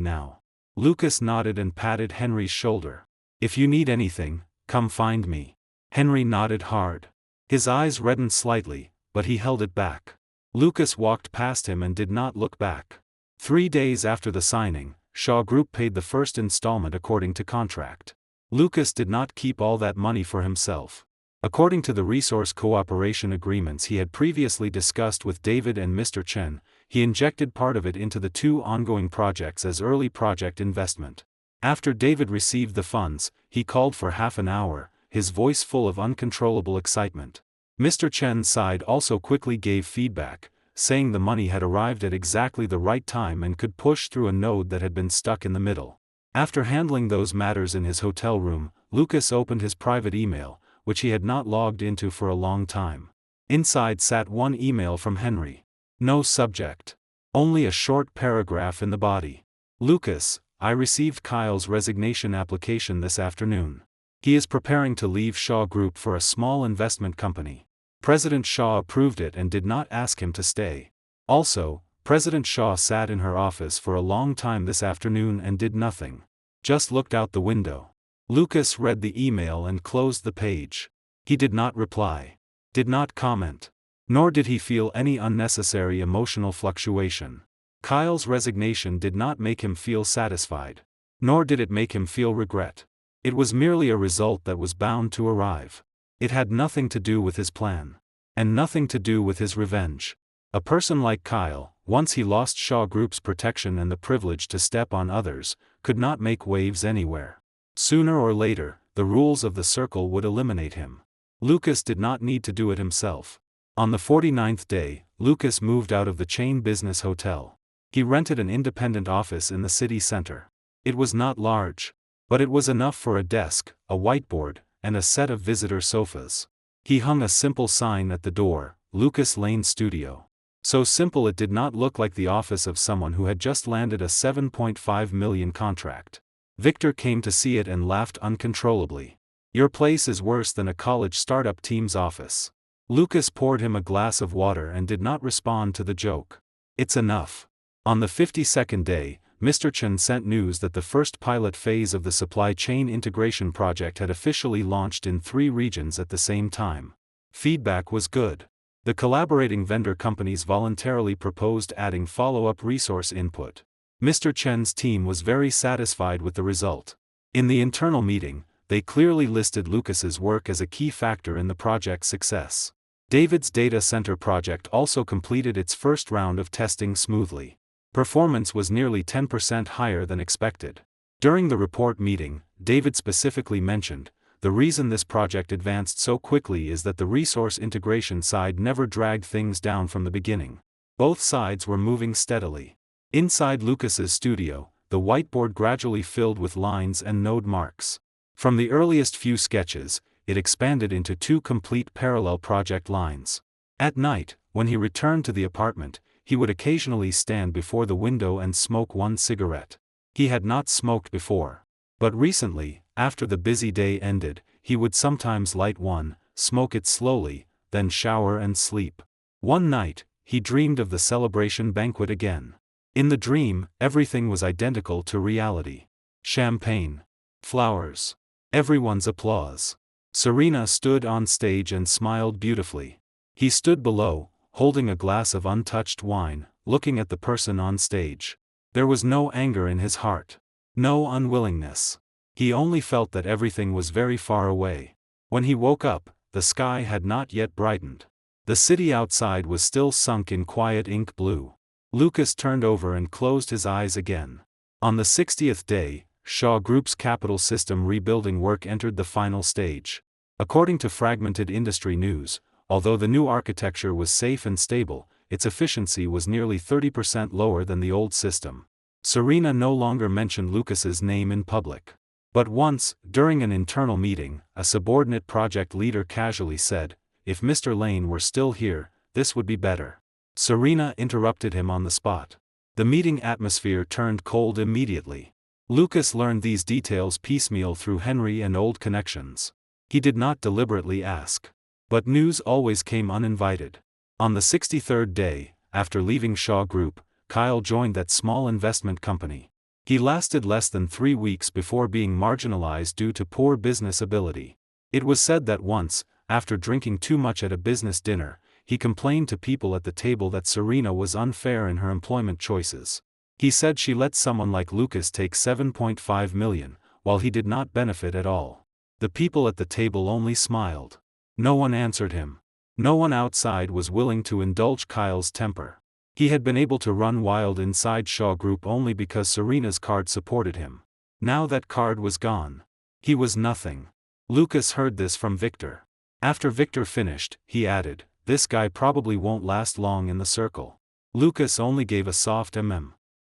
Speaker 1: now." Lucas nodded and patted Henry's shoulder. "If you need anything, come find me." Henry nodded hard. His eyes reddened slightly, but he held it back. Lucas walked past him and did not look back. 3 days after the signing, Shaw Group paid the first installment according to contract. Lucas did not keep all that money for himself. According to the resource cooperation agreements he had previously discussed with David and Mr. Chen, he injected part of it into the 2 ongoing projects as early project investment. After David received the funds, he called for half an hour, his voice full of uncontrollable excitement. Mr. Chen's side also quickly gave feedback, saying the money had arrived at exactly the right time and could push through a node that had been stuck in the middle. After handling those matters in his hotel room, Lucas opened his private email, which he had not logged into for a long time. Inside sat one email from Henry. No subject. Only a short paragraph in the body. "Lucas, I received Kyle's resignation application this afternoon. He is preparing to leave Shaw Group for a small investment company. President Shaw approved it and did not ask him to stay. Also, President Shaw sat in her office for a long time this afternoon and did nothing. Just looked out the window." Lucas read the email and closed the page. He did not reply. Did not comment. Nor did he feel any unnecessary emotional fluctuation. Kyle's resignation did not make him feel satisfied. Nor did it make him feel regret. It was merely a result that was bound to arrive. It had nothing to do with his plan. And nothing to do with his revenge. A person like Kyle, once he lost Shaw Group's protection and the privilege to step on others, could not make waves anywhere. Sooner or later, the rules of the circle would eliminate him. Lucas did not need to do it himself. On the 49th day, Lucas moved out of the chain business hotel. He rented an independent office in the city center. It was not large. But it was enough for a desk, a whiteboard, and a set of visitor sofas. He hung a simple sign at the door, Lucas Lane Studio. So simple it did not look like the office of someone who had just landed a $7.5 million contract. Victor came to see it and laughed uncontrollably. "Your place is worse than a college startup team's office." Lucas poured him a glass of water and did not respond to the joke. It's enough. On the 52nd day, Mr. Chen sent news that the first pilot phase of the supply chain integration project had officially launched in 3 regions at the same time. Feedback was good. The collaborating vendor companies voluntarily proposed adding follow-up resource input. Mr. Chen's team was very satisfied with the result. In the internal meeting, they clearly listed Lucas's work as a key factor in the project's success. David's data center project also completed its first round of testing smoothly. Performance was nearly 10% higher than expected. During the report meeting, David specifically mentioned, the reason this project advanced so quickly is that the resource integration side never dragged things down from the beginning. Both sides were moving steadily. Inside Lucas's studio, the whiteboard gradually filled with lines and node marks. From the earliest few sketches, it expanded into 2 complete parallel project lines. At night, when he returned to the apartment, he would occasionally stand before the window and smoke 1 cigarette. He had not smoked before. But recently, after the busy day ended, he would sometimes light one, smoke it slowly, then shower and sleep. One night, he dreamed of the celebration banquet again. In the dream, everything was identical to reality. Champagne. Flowers. Everyone's applause. Serena stood on stage and smiled beautifully. He stood below, holding a glass of untouched wine, looking at the person on stage. There was no anger in his heart. No unwillingness. He only felt that everything was very far away. When he woke up, the sky had not yet brightened. The city outside was still sunk in quiet ink blue. Lucas turned over and closed his eyes again. On the 60th day, Shaw Group's capital system rebuilding work entered the final stage. According to fragmented industry news, although the new architecture was safe and stable, its efficiency was nearly 30% lower than the old system. Serena no longer mentioned Lucas's name in public. But once, during an internal meeting, a subordinate project leader casually said, "If Mr. Lane were still here, this would be better." Serena interrupted him on the spot. The meeting atmosphere turned cold immediately. Lucas learned these details piecemeal through Henry and old connections. He did not deliberately ask. But news always came uninvited. On the 63rd day, after leaving Shaw Group, Kyle joined that small investment company. He lasted less than 3 weeks before being marginalized due to poor business ability. It was said that once, after drinking too much at a business dinner, he complained to people at the table that Serena was unfair in her employment choices. He said she let someone like Lucas take $7.5 million, while he did not benefit at all. The people at the table only smiled. No one answered him. No one outside was willing to indulge Kyle's temper. He had been able to run wild inside Shaw Group only because Serena's card supported him. Now that card was gone. He was nothing. Lucas heard this from Victor. After Victor finished, he added, "This guy probably won't last long in the circle." Lucas only gave a soft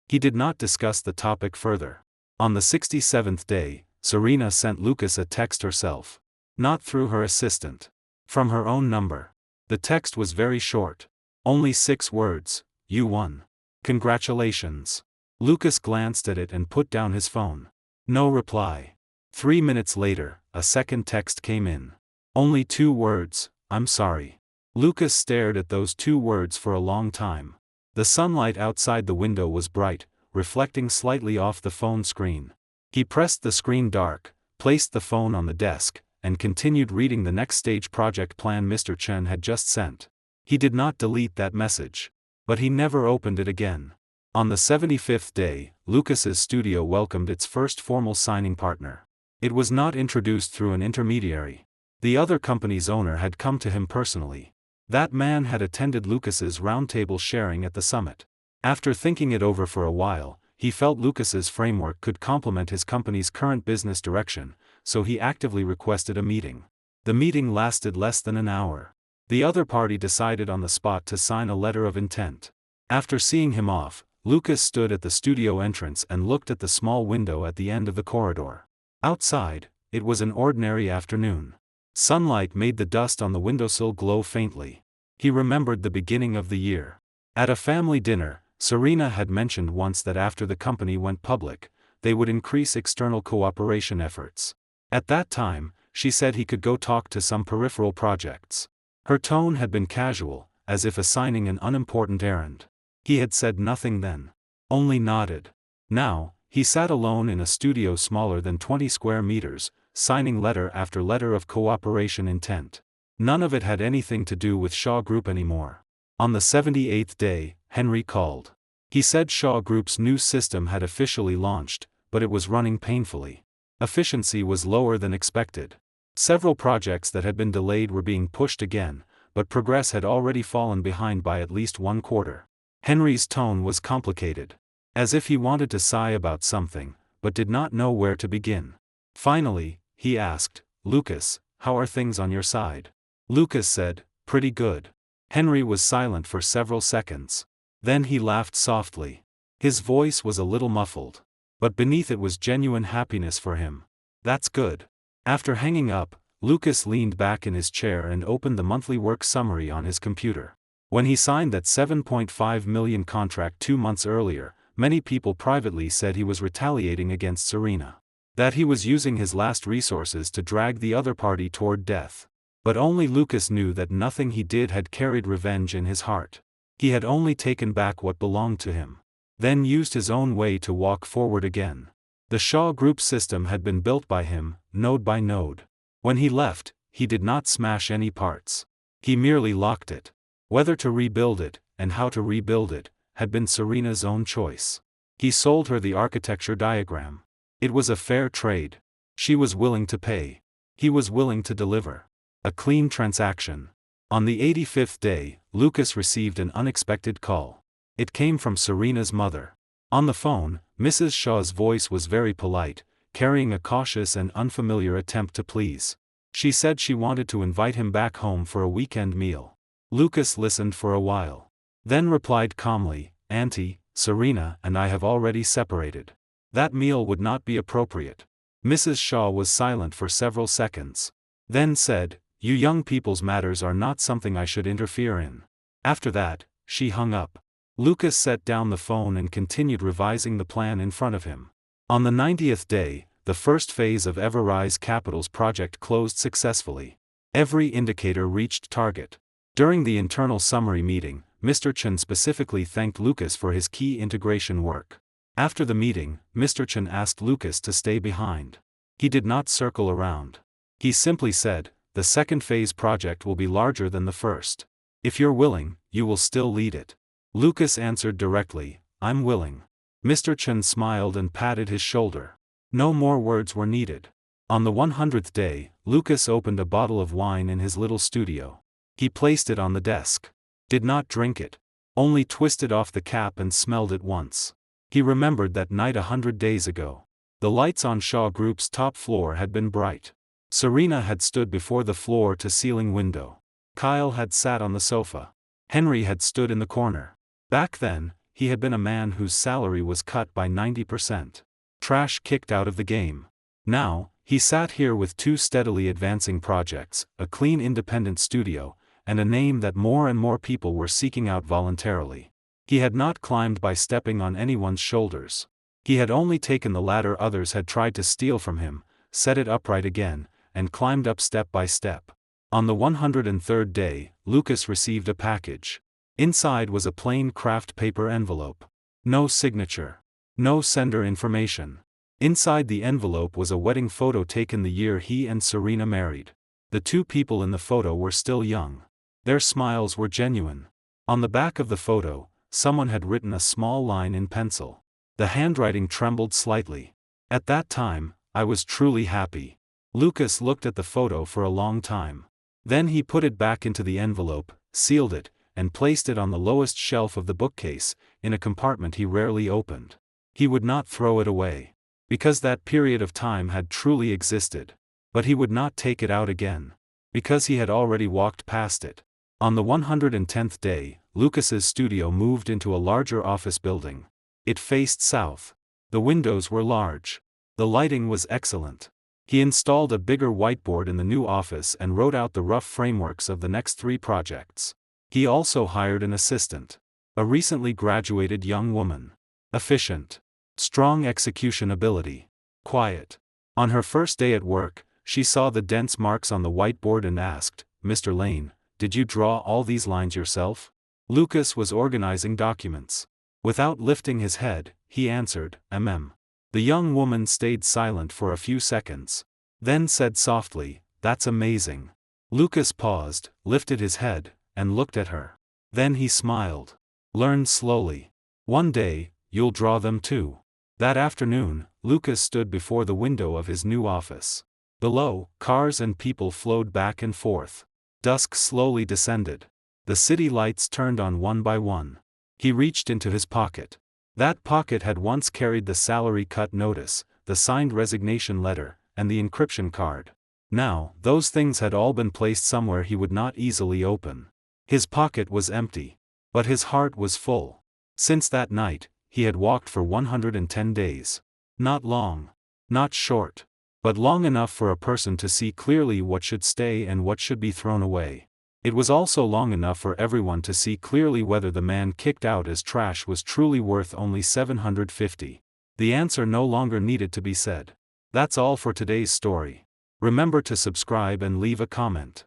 Speaker 1: He did not discuss the topic further. On the 67th day, Serena sent Lucas a text herself. Not through her assistant. From her own number. The text was very short. Only 6 words, "You won. Congratulations." Lucas glanced at it and put down his phone. No reply. 3 minutes later, a second text came in. Only 2 words, "I'm sorry." Lucas stared at those 2 words for a long time. The sunlight outside the window was bright, reflecting slightly off the phone screen. He pressed the screen dark, placed the phone on the desk, and continued reading the next stage project plan Mr. Chen had just sent. He did not delete that message. But he never opened it again. On the 75th day, Lucas's studio welcomed its first formal signing partner. It was not introduced through an intermediary. The other company's owner had come to him personally. That man had attended Lucas's roundtable sharing at the summit. After thinking it over for a while, he felt Lucas's framework could complement his company's current business direction, so he actively requested a meeting. The meeting lasted less than an hour. The other party decided on the spot to sign a letter of intent. After seeing him off, Lucas stood at the studio entrance and looked at the small window at the end of the corridor. Outside, it was an ordinary afternoon. Sunlight made the dust on the windowsill glow faintly. He remembered the beginning of the year. At a family dinner, Serena had mentioned once that after the company went public, they would increase external cooperation efforts. At that time, she said he could go talk to some peripheral projects. Her tone had been casual, as if assigning an unimportant errand. He had said nothing then. Only nodded. Now, he sat alone in a studio smaller than 20 square meters, signing letter after letter of cooperation intent. None of it had anything to do with Shaw Group anymore. On the 78th day, Henry called. He said Shaw Group's new system had officially launched, but it was running painfully. Efficiency was lower than expected. Several projects that had been delayed were being pushed again, but progress had already fallen behind by at least 1/4. Henry's tone was complicated. As if he wanted to sigh about something, but did not know where to begin. Finally, he asked, "Lucas, how are things on your side?" Lucas said, "Pretty good." Henry was silent for several seconds. Then he laughed softly. His voice was a little muffled. But beneath it was genuine happiness for him. "That's good." After hanging up, Lucas leaned back in his chair and opened the monthly work summary on his computer. When he signed that $7.5 million contract 2 months earlier, many people privately said he was retaliating against Serena. That he was using his last resources to drag the other party toward death. But only Lucas knew that nothing he did had carried revenge in his heart. He had only taken back what belonged to him. Then used his own way to walk forward again. The Shaw Group system had been built by him, node by node. When he left, he did not smash any parts. He merely locked it. Whether to rebuild it, and how to rebuild it, had been Serena's own choice. He sold her the architecture diagram. It was a fair trade. She was willing to pay. He was willing to deliver. A clean transaction. On the 85th day, Lucas received an unexpected call. It came from Serena's mother. On the phone, Mrs. Shaw's voice was very polite, carrying a cautious and unfamiliar attempt to please. She said she wanted to invite him back home for a weekend meal. Lucas listened for a while. Then replied calmly, "Auntie, Serena and I have already separated. That meal would not be appropriate." Mrs. Shaw was silent for several seconds. Then said, "You young people's matters are not something I should interfere in." After that, she hung up. Lucas set down the phone and continued revising the plan in front of him. On the 90th day, the first phase of Everrise Capital's project closed successfully. Every indicator reached target. During the internal summary meeting, Mr. Chen specifically thanked Lucas for his key integration work. After the meeting, Mr. Chen asked Lucas to stay behind. He did not circle around. He simply said, "The second phase project will be larger than the first. If you're willing, you will still lead it." Lucas answered directly, "I'm willing." Mr. Chen smiled and patted his shoulder. No more words were needed. On the 100th day, Lucas opened a bottle of wine in his little studio. He placed it on the desk. Did not drink it. Only twisted off the cap and smelled it once. He remembered that night 100 days ago. The lights on Shaw Group's top floor had been bright. Serena had stood before the floor-to-ceiling window. Kyle had sat on the sofa. Henry had stood in the corner. Back then, he had been a man whose salary was cut by 90%. Trash kicked out of the game. Now, he sat here with 2 steadily advancing projects, a clean independent studio, and a name that more and more people were seeking out voluntarily. He had not climbed by stepping on anyone's shoulders. He had only taken the ladder others had tried to steal from him, set it upright again, and climbed up step by step. On the 103rd day, Lucas received a package. Inside was a plain craft paper envelope. No signature. No sender information. Inside the envelope was a wedding photo taken the year he and Serena married. The 2 people in the photo were still young. Their smiles were genuine. On the back of the photo, someone had written a small line in pencil. The handwriting trembled slightly. "At that time, I was truly happy." Lucas looked at the photo for a long time. Then he put it back into the envelope, sealed it, and placed it on the lowest shelf of the bookcase, in a compartment he rarely opened. He would not throw it away. Because that period of time had truly existed. But he would not take it out again. Because he had already walked past it. On the 110th day, Lucas's studio moved into a larger office building. It faced south. The windows were large. The lighting was excellent. He installed a bigger whiteboard in the new office and wrote out the rough frameworks of the next 3 projects. He also hired an assistant. A recently graduated young woman. Efficient. Strong execution ability. Quiet. On her first day at work, she saw the dense marks on the whiteboard and asked, "Mr. Lane, did you draw all these lines yourself? Lucas was organizing documents. Without lifting his head, he answered, mm. The young woman stayed silent for a few seconds. Then said softly, that's amazing. Lucas paused, lifted his head, and looked at her. Then he smiled. Learn slowly. One day, you'll draw them too. That afternoon, Lucas stood before the window of his new office. Below, cars and people flowed back and forth. Dusk slowly descended. The city lights turned on one by one. He reached into his pocket. That pocket had once carried the salary cut notice, the signed resignation letter, and the encryption card. Now, those things had all been placed somewhere he would not easily open. His pocket was empty. But his heart was full. Since that night, he had walked for 110 days. Not long. Not short. But long enough for a person to see clearly what should stay and what should be thrown away. It was also long enough for everyone to see clearly whether the man kicked out as trash was truly worth only $750. The answer no longer needed to be said. That's all for today's story. Remember to subscribe and leave a comment.